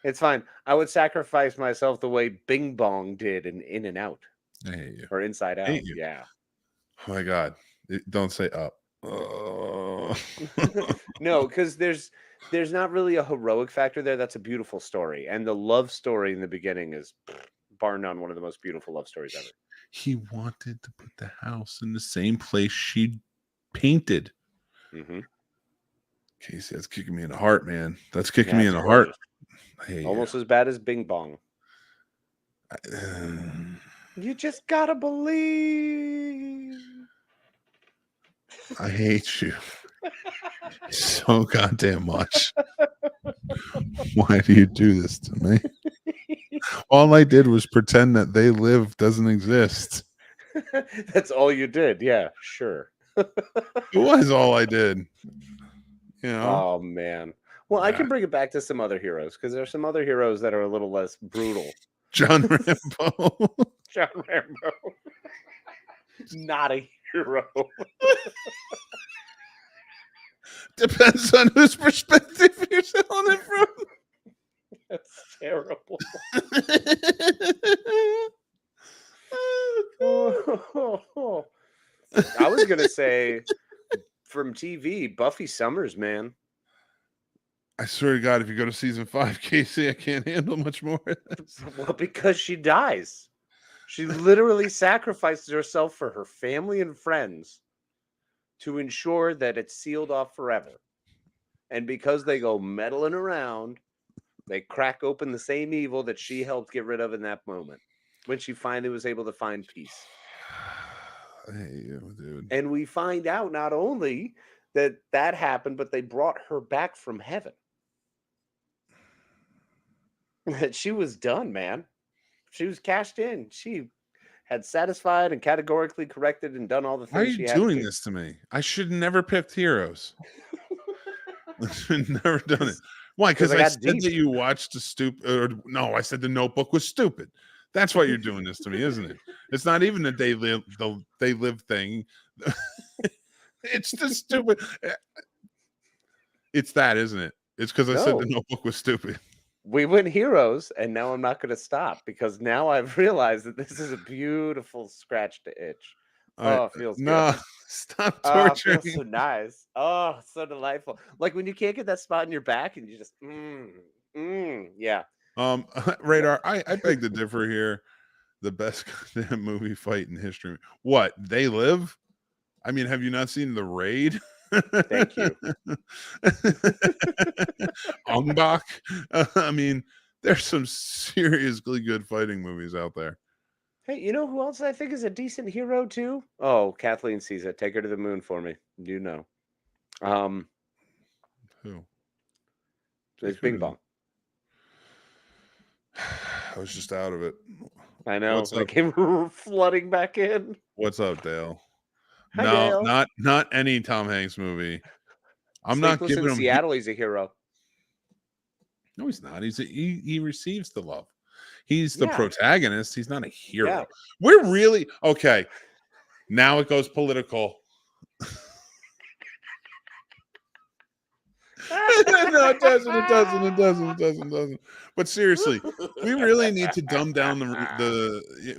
It's fine. I would sacrifice myself the way Bing Bong did in and Out. I hate you. Or Inside Out. Yeah. Oh my God. Don't say up. No, because there's not really a heroic factor there. That's a beautiful story. And the love story in the beginning is, bar none, one of the most beautiful love stories ever. He wanted to put the house in the same place she painted. Mm-hmm. Casey, that's kicking me in the heart, man. That's kicking me in the heart. Almost as bad as Bing Bong. You just gotta believe. I hate you so goddamn much. Why do you do this to me? All I did was pretend that They Live doesn't exist. That's all you did. Yeah, sure. It was all I did. You know? Oh man. Well, I can bring it back to some other heroes because there's some other heroes that are a little less brutal. John Rambo. John Rambo. Not a hero. Depends on whose perspective you're selling it from. That's terrible. I was gonna say from TV, Buffy Summers, man. I swear to God, if you go to season 5, Casey, I can't handle much more of this. Well, because she dies. She literally sacrifices herself for her family and friends to ensure that it's sealed off forever. And because they go meddling around, they crack open the same evil that she helped get rid of in that moment when she finally was able to find peace. I hate you, dude. And we find out not only that happened, but they brought her back from heaven. That she was done, man. She was cashed in. She had satisfied and categorically corrected and done all the things she had to do. Why are you doing this to me? I should never picked heroes. I should never done it. Why? Because I said that you watched a stupid. No, I said The Notebook was stupid. That's why you're doing this to me, isn't it? It's not even that they live thing. It's the stupid. It's that, isn't it? It's because I said the No. Notebook was stupid. We went heroes, and now I'm not going to stop because now I've realized that this is a beautiful scratch to itch. Oh, it feels no, good. stop Oh, it torturing. feels so nice. Oh, so delightful. Like when you can't get that spot in your back and you just, yeah. Radar, I beg to differ here. The best goddamn movie fight in history. What? They Live? I mean, have you not seen The Raid? Thank you. Ong Bak. I mean, there's some seriously good fighting movies out there. Hey, you know who else I think is a decent hero too? Oh, Kathleen sees it. Take her to the moon for me. You know. Who? It's Bing Bong. I was just out of it. I know. What's I up? came flooding back in. What's up, Dale? Hi, No, Dale. not any Tom Hanks movie. I'm not Sleepless giving in him. Seattle. He's a hero. No, he's not. He receives the love. He's the Yeah. protagonist. He's not a hero. Yeah. We're really okay. Now it goes political. No, it doesn't. But seriously, we really need to dumb down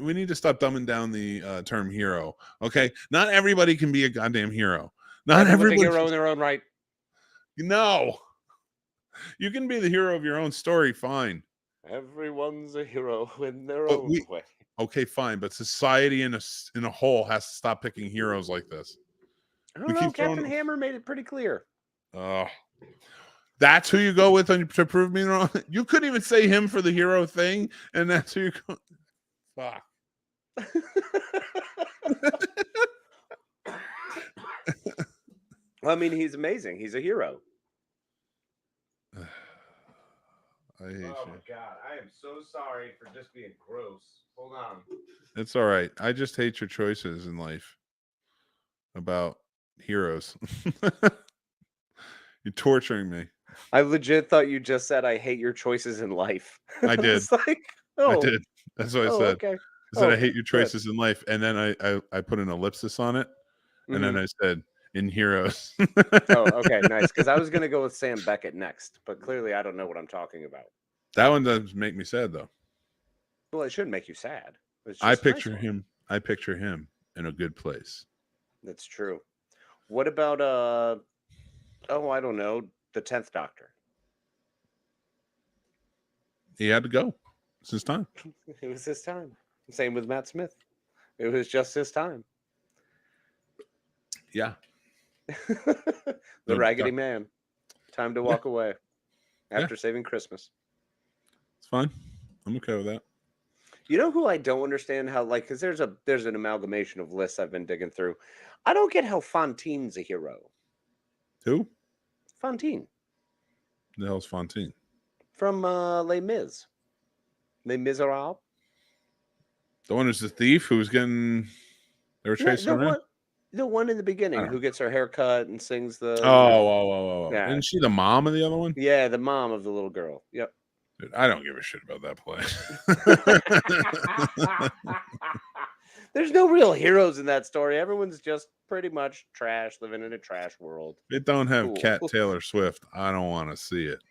we need to stop dumbing down the term hero. Okay, not everybody can be a goddamn hero. Not Everyone's everybody. a hero in their own right. No, you can be the hero of your own story. Fine. Everyone's a hero in their But own way. Okay, fine. But society in a whole has to stop picking heroes like this. I don't know. Captain Hammer made it pretty clear. That's who you go with to prove me wrong. You couldn't even say him for the hero thing, and that's who you go. Fuck. Well, I mean, he's amazing. He's a hero. I hate you. My God, I am so sorry for just being gross. Hold on. It's all right. I just hate your choices in life about heroes. You're torturing me. I legit thought you just said I hate your choices in life. I did. I did. That's what I said. Okay. I said I hate your choices in life, and then I put an ellipsis on it, and then I said in heroes. Okay, nice. Because I was gonna go with Sam Beckett next, but clearly I don't know what I'm talking about. That one does make me sad though. Well, it shouldn't make you sad. I picture him in a good place. That's true. What about I don't know, the 10th Doctor? He had to go. It's his time. It was his time. Same with Matt Smith. It was just his time. Yeah. The Raggedy Man. Time to walk away after saving Christmas. It's fine. I'm okay with that. You know who I don't understand how, like, because there's an amalgamation of lists I've been digging through. I don't get how Fontaine's a hero. Who? Fontaine. The hell's Fontaine? From Les Mis. Les Miserables. The one who's the thief who was getting... They were chasing around? The one in the beginning who gets her hair cut and sings the... Oh. Yeah. Isn't she the mom of the other one? Yeah, the mom of the little girl. Yep. Dude, I don't give a shit about that play. There's no real heroes in that story. Everyone's just pretty much trash, living in a trash world. It don't have Cat Taylor Swift. I don't want to see it.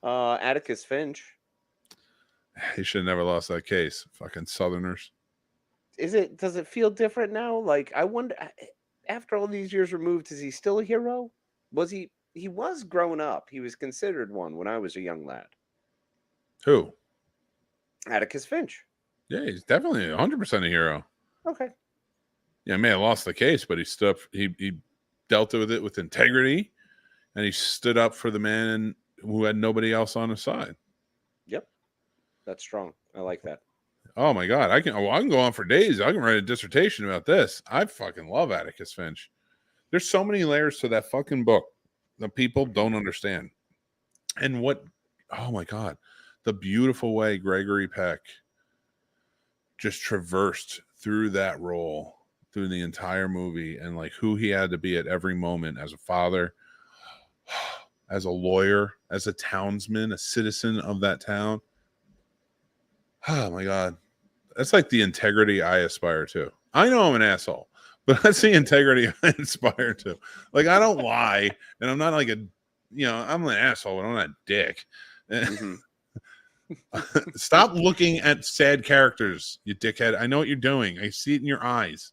Atticus Finch. He should have never lost that case. Fucking Southerners. Does it feel different now? Like, I wonder, after all these years removed, is he still a hero? He was grown up. He was considered one when I was a young lad. Who? Atticus Finch. Yeah, he's definitely 100% a hero. Okay. Yeah, he may have lost the case, but he stood up. He dealt with it with integrity, and he stood up for the man who had nobody else on his side. Yep, that's strong. I like that. Oh my God, I can go on for days. I can write a dissertation about this. I fucking love Atticus Finch. There's so many layers to that fucking book that people don't understand. And oh my God, the beautiful way Gregory Peck just traversed through that role through the entire movie, and like who he had to be at every moment as a father, as a lawyer, as a townsman, a citizen of that town. Oh my God. That's like the integrity I aspire to. I know I'm an asshole, but that's the integrity I aspire to. Like, I don't lie, and I'm not like I'm an asshole, but I'm not a dick. Mm-hmm. Stop looking at sad characters, you dickhead. I know what you're doing. I see it in your eyes.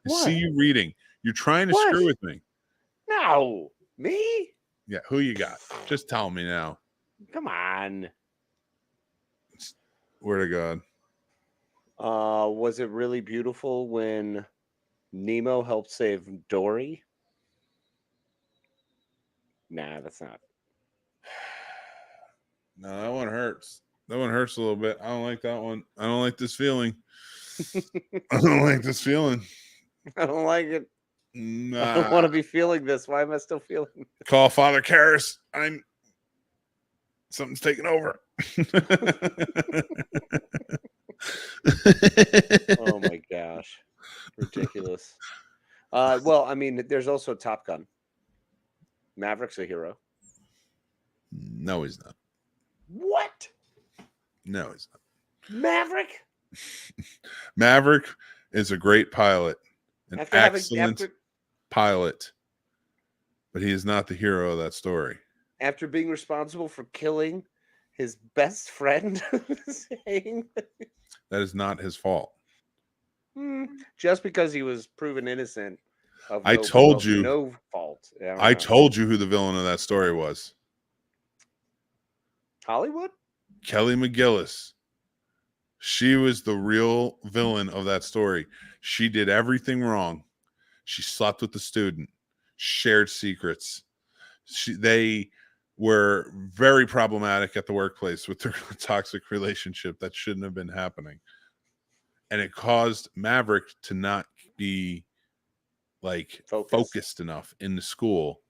I see you reading. You're trying to What? screw with me. No, me? Yeah, who you got? Just tell me now. Come on. Word to God. Was it really beautiful when Nemo helped save Dory? Nah, that's not. No, that one hurts. That one hurts a little bit. I don't like that one. I don't like this feeling. I don't like this feeling. I don't like it. I Nah. don't want to be feeling this. Why am I still feeling this? Call Father Karras. Something's taking over. Oh my gosh. Ridiculous. Well, I mean, there's also Top Gun. Maverick's a hero. No, he's not. What? No, he's not. Maverick? Maverick is a great pilot, an excellent after pilot, but he is not the hero of that story. after being responsible for killing his best friend, saying That is not his fault. just because he was proven innocent of I told you no fault. I told you who the villain of that story was. Hollywood? Kelly McGillis. She was the real villain of that story. She did everything wrong. She slept with the student, shared secrets. They were very problematic at the workplace with their toxic relationship that shouldn't have been happening. And it caused Maverick to not be like focused enough in the school.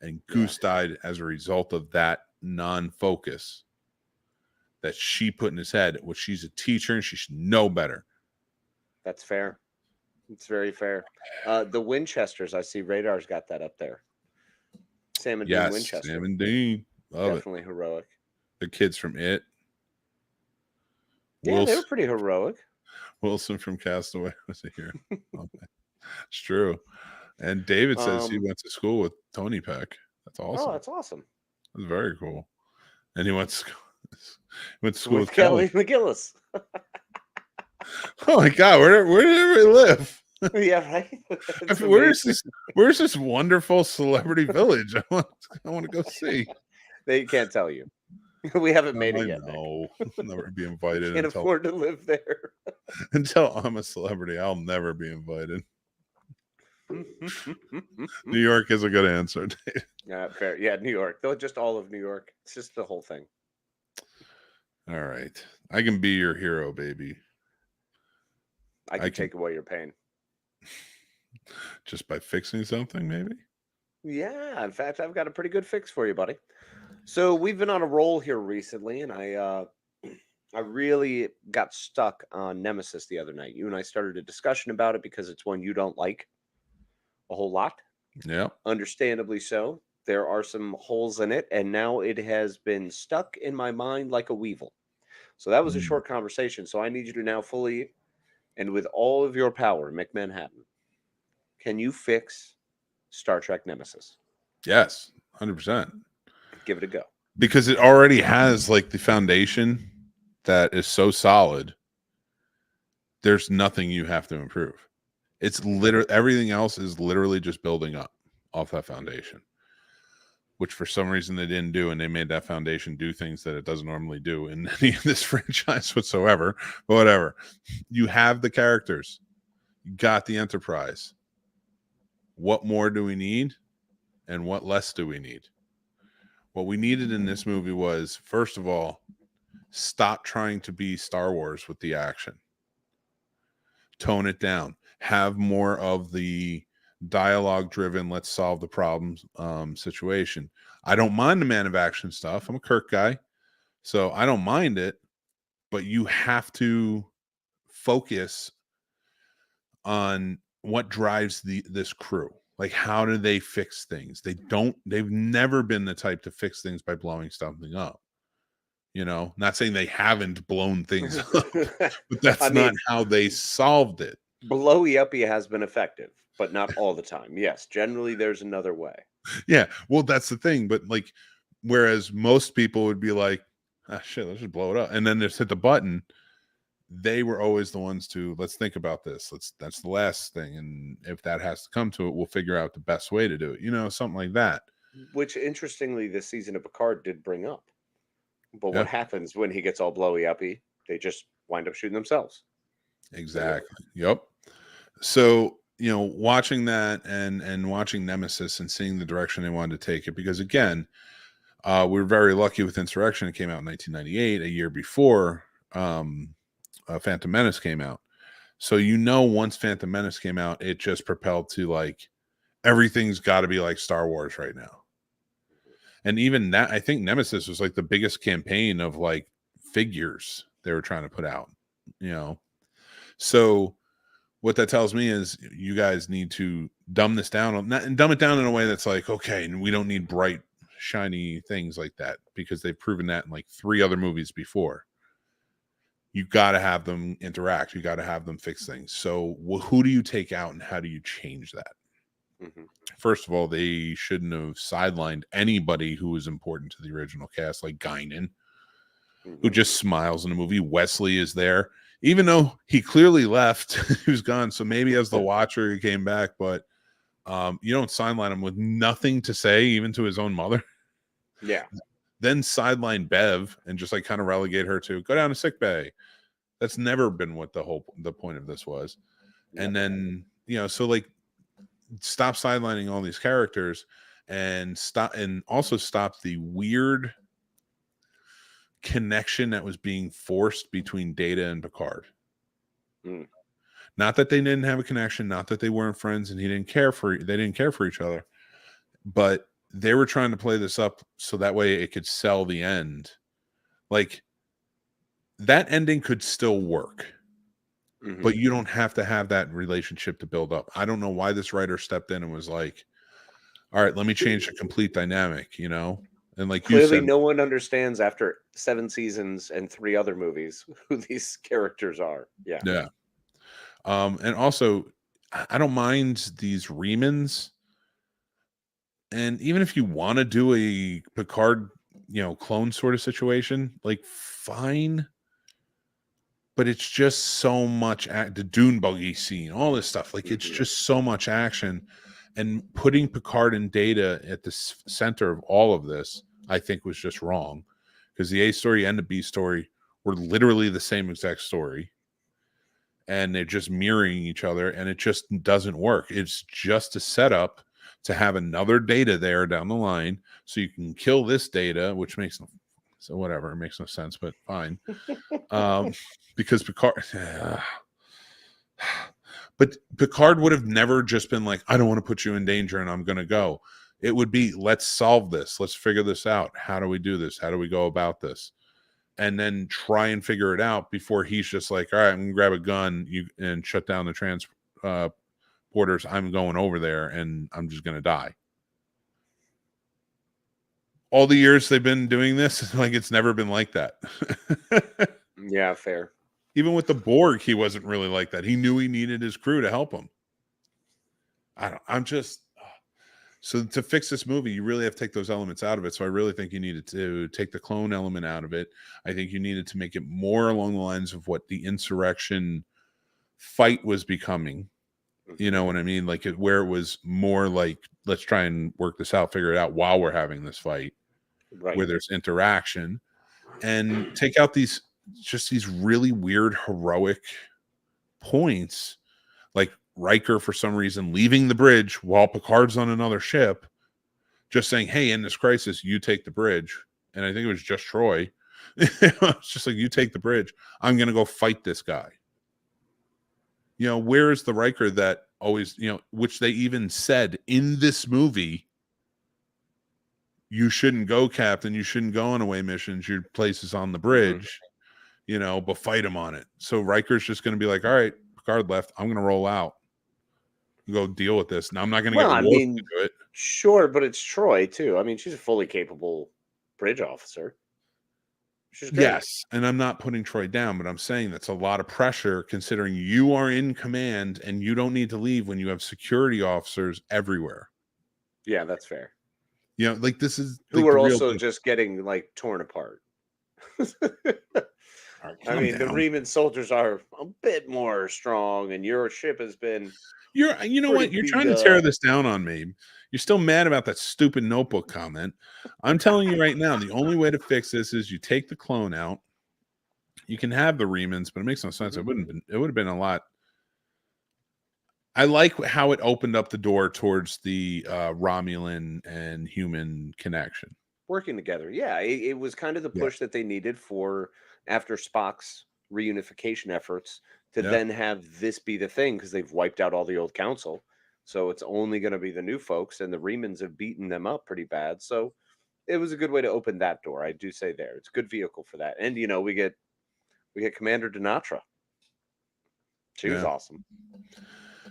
And Goose died as a result of that non-focus that she put in his head, which she's a teacher and she should know better. That's fair. It's very fair. The Winchesters, I see Radar's got that up there. Sam and Dean Winchester. Sam and Dean. Love Definitely it. heroic. The kids from It. Yeah, they were pretty heroic. Wilson from Castaway was here. It's true. And David says he went to school with Tony Peck. That's awesome. Oh, that's awesome. That's very cool. And he went to school with Kelly McGillis. Oh my God, where did everybody live? Yeah, right. Where's this wonderful celebrity village? I want to go see. They can't tell you. We haven't made it yet. No, I'll never be invited. Can't afford to live there. Until I'm a celebrity, I'll never be invited. New York is a good answer. Yeah, fair. Yeah, New York. Though just all of New York. It's just the whole thing. All right. I can be your hero, baby. I can take away your pain. Just by fixing something, maybe? Yeah, in fact, I've got a pretty good fix for you, buddy. So we've been on a roll here recently, and I really got stuck on Nemesis the other night. You and I started a discussion about it because it's one you don't like a whole lot. Yeah. Understandably so. There are some holes in it, and now it has been stuck in my mind like a weevil. So that was a short conversation. So I need you to now fully, and with all of your power, McManhattan, can you fix Star Trek Nemesis? Yes, 100%. Give it a go. Because it already has like the foundation that is so solid. There's nothing you have to improve. It's literally everything else is literally just building up off that foundation, which for some reason they didn't do, and they made that foundation do things that it doesn't normally do in any of this franchise whatsoever. But whatever. You have the characters. You got the Enterprise. What more do we need? And what less do we need? What we needed in this movie was, first of all, stop trying to be Star Wars with the action. Tone it down. Have more of the dialogue-driven, let's solve the problems situation. I don't mind the man of action stuff. I'm a Kirk guy, so I don't mind it. But you have to focus on what drives this crew. Like, how do they fix things? They've never been the type to fix things by blowing something up. You know, not saying they haven't blown things up, but that's I not mean, how they solved it. blowy uppy has been effective, but not all the time. Yes, generally there's another way. Yeah, well, that's the thing. But like, whereas most people would be like, ah, shit, let's just blow it up, and then just hit the button. They were always the ones to let's think about this. That's the last thing, and if that has to come to it, we'll figure out the best way to do it. You know, something like that. Which, interestingly, this season of Picard did bring up. But Yeah, what happens when he gets all blowy uppy? They just wind up shooting themselves. exactly. Yep. So you know, watching that and watching Nemesis and seeing the direction they wanted to take it, because again, we were very lucky with Insurrection. It came out in 1998, a year before Phantom Menace came out. So you know, once Phantom Menace came out, it just propelled to like everything's got to be like Star Wars right now. And even that, I think Nemesis was like the biggest campaign of like figures they were trying to put out. You know, so what that tells me is you guys need to dumb this down and dumb it down in a way that's like, okay, and we don't need bright, shiny things like that, because they've proven that in like 3 other movies before. You got to have them interact. You got to have them fix things. So who do you take out and how do you change that? Mm-hmm. First of all, they shouldn't have sidelined anybody who was important to the original cast, like Guinan, who just smiles in the movie. Wesley is there, even though he clearly left. He was gone. So maybe as the watcher, he came back, but you don't sideline him with nothing to say, even to his own mother. Yeah. Then sideline Bev and just like kind of relegate her to go down to sick bay. That's never been what the point of this was. And then, you know, so like stop sidelining all these characters and also stop the weird connection that was being forced between Data and Picard. Not that they didn't have a connection, not that they weren't friends and they didn't care for each other, but they were trying to play this up so that way it could sell the end. Like that ending could still work. But you don't have to have that relationship to build up. I don't know why this writer stepped in and was like, all right, let me change the complete dynamic, you know? And like clearly, you said, no one understands after 7 seasons and 3 other movies who these characters are. Yeah. Yeah. And also, I don't mind these remans. And even if you want to do a Picard, you know, clone sort of situation, like fine. But it's just so much the dune buggy scene, all this stuff. Like it's just so much action, and putting Picard and Data at the center of all of this, I think, was just wrong, because the A story and the B story were literally the same exact story, and they're just mirroring each other, and it just doesn't work. It's just a setup to have another Data there down the line, so you can kill this Data, which makes no. So whatever, it makes no sense, but fine. Because Picard, but Picard would have never just been like, I don't want to put you in danger and I'm going to go. It would be, let's solve this. Let's figure this out. How do we do this? How do we go about this? And then try and figure it out before he's just like, all right, I'm going to grab a gun and shut down the transporters. I'm going over there and I'm just going to die. All the years they've been doing this, like it's never been like that. Yeah, fair. Even with the Borg, he wasn't really like that. He knew he needed his crew to help him. So to fix this movie, you really have to take those elements out of it. So I really think you needed to take the clone element out of it. I think you needed to make it more along the lines of what the insurrection fight was becoming. You know what I mean? Like where it was more like, let's try and work this out, figure it out while we're having this fight, where there's interaction, and take out these really weird heroic points, like Riker for some reason leaving the bridge while Picard's on another ship, just saying, hey, in this crisis, you take the bridge. And I think it was just Troy. It's just like, you take the bridge. I'm going to go fight this guy. You know, where is the Riker that always, you know, which they even said in this movie, you shouldn't go, Captain. You shouldn't go on away missions. Your place is on the bridge, you know, but fight him on it. So Riker's just going to be like, all right, Picard left. I'm going to roll out. Go deal with this. Now I'm not going to get Worf to do it. Sure, but it's Troy too. I mean, she's a fully capable bridge officer. She's great. Yes, and I'm not putting Troy down, but I'm saying that's a lot of pressure considering you are in command and you don't need to leave when you have security officers everywhere. Yeah, that's fair. You know, like this is Who like are the real also thing. just getting like torn apart. All right, I calm mean, the down. Riemann soldiers are a bit more strong, and your ship has been You know pretty what? You're beat trying to tear up. this down on me. You're still mad about that stupid notebook comment. I'm telling you right now, the only way to fix this is you take the clone out. You can have the Riemanns, but it makes no sense. It would have been a lot. I like how it opened up the door towards the Romulan and human connection. Working together. Yeah, it was kind of the Yeah. push that they needed for after Spock's reunification efforts to Yeah. then have this be the thing because they've wiped out all the old council. So it's only going to be the new folks, and the Riemanns have beaten them up pretty bad. So it was a good way to open that door. I do say there, it's a good vehicle for that. And we get Commander Denatra. She was Yeah. awesome.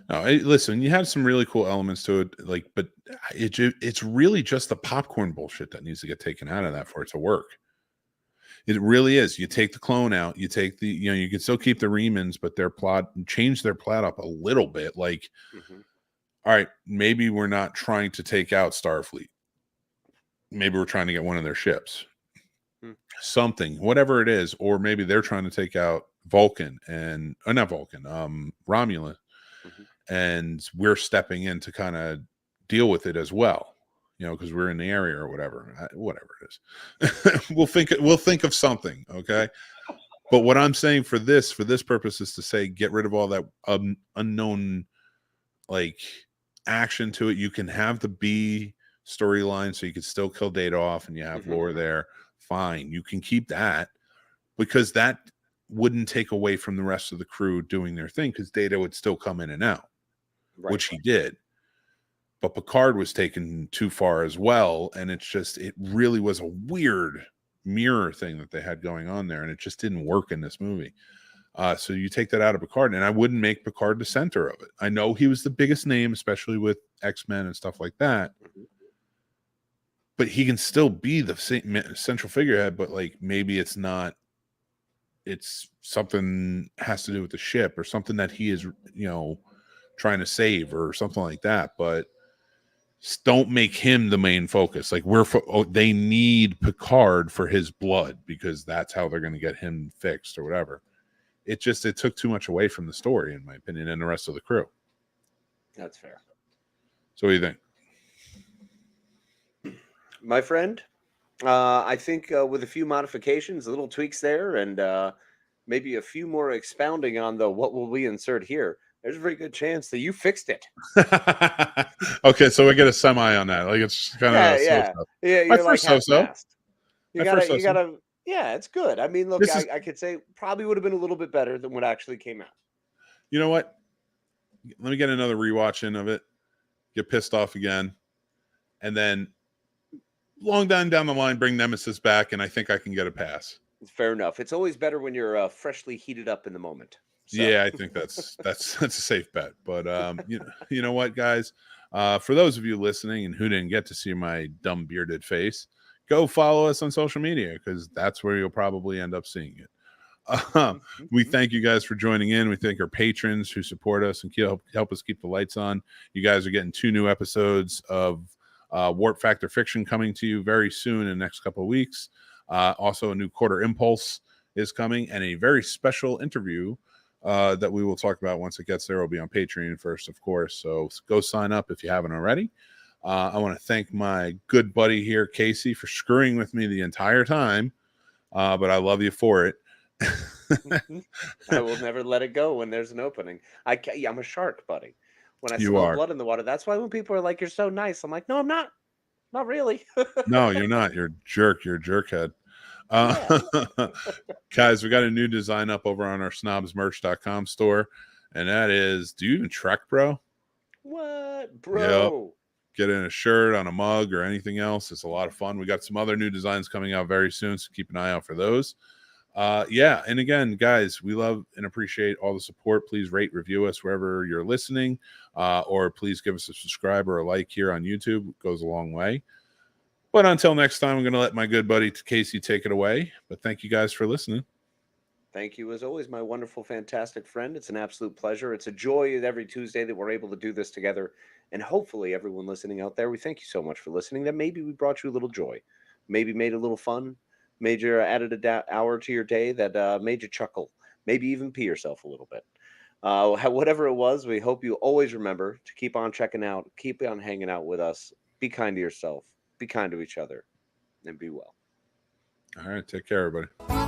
No, listen, you have some really cool elements to it, like, but it's really just the popcorn bullshit that needs to get taken out of that for it to work. It really is. You take the clone out, you take the, you can still keep the Riemanns, but change their plot up a little bit. Like, all right, maybe we're not trying to take out Starfleet. Maybe we're trying to get one of their ships. Something, whatever it is, or maybe they're trying to take out Vulcan and not Vulcan, Romulan. And we're stepping in to kind of deal with it as well, because we're in the area or whatever it is. we'll think of something, okay? But what I'm saying for this purpose is to say, get rid of all that unknown like action to it. You can have the B storyline, so you can still kill Data off, and you have lore there. Fine, you can keep that because that wouldn't take away from the rest of the crew doing their thing, because Data would still come in and out. Right. Which he did, but Picard was taken too far as well, and it really was a weird mirror thing that they had going on there, and it just didn't work in this movie. So you take that out of Picard, and I wouldn't make Picard the center of it. I know he was the biggest name, especially with X-Men and stuff like that, but he can still be the central figurehead, but like maybe it's not. It's something has to do with the ship or something that he is, trying to save or something like that, but don't make him the main focus. Like they need Picard for his blood because that's how they're going to get him fixed or whatever. It took too much away from the story, in my opinion, and the rest of the crew. That's fair. So what do you think? My friend, I think with a few modifications, little tweaks there, and maybe a few more expounding on what will we insert here, there's a very good chance that you fixed it. Okay, so we get a semi on that. Like it's kind of yeah. You're like half-assed. You gotta. Yeah, it's good. I mean, look, I could say probably would have been a little bit better than what actually came out. You know what? Let me get another rewatch in of it. Get pissed off again, and then long down the line, bring Nemesis back, and I think I can get a pass. Fair enough. It's always better when you're freshly heated up in the moment. So. Yeah, I think that's a safe bet. But you know what, guys? For those of you listening and who didn't get to see my dumb bearded face, go follow us on social media because that's where you'll probably end up seeing it. We thank you guys for joining in. We thank our patrons who support us and help us keep the lights on. You guys are getting 2 new episodes of Warp Factor Fiction coming to you very soon in the next couple of weeks. Also, a new Quarter Impulse is coming, and a very special interview that we will talk about once it gets there. Will be on Patreon first, of course. So go sign up if you haven't already. I want to thank my good buddy here, Casey, for screwing with me the entire time. But I love you for it. I will never let it go when there's an opening. I'm a shark, buddy. When I You smell are. blood in the water, that's why when people are like, "You're so nice," I'm like, "No, I'm not. Not really." No, you're not. You're a jerk. You're a jerkhead. Guys, we got a new design up over on our snobsmerch.com store, and that is, do you even trek, bro? What, bro? Yep. Get in a shirt, on a mug, or anything else. It's a lot of fun. We got some other new designs coming out very soon, so keep an eye out for those. And again, guys, we love and appreciate all the support. Please rate, review us wherever you're listening, or please give us a subscribe or a like here on YouTube. It goes a long way. But until next time, I'm going to let my good buddy Casey take it away. But thank you guys for listening. Thank you, as always, my wonderful, fantastic friend. It's an absolute pleasure. It's a joy every Tuesday that we're able to do this together. And hopefully, everyone listening out there, we thank you so much for listening. That maybe we brought you a little joy, maybe made a little fun, made you added an hour to your day that made you chuckle, maybe even pee yourself a little bit. Whatever it was, we hope you always remember to keep on checking out, keep on hanging out with us. Be kind to yourself, be kind to each other, and be well. All right. Take care, everybody.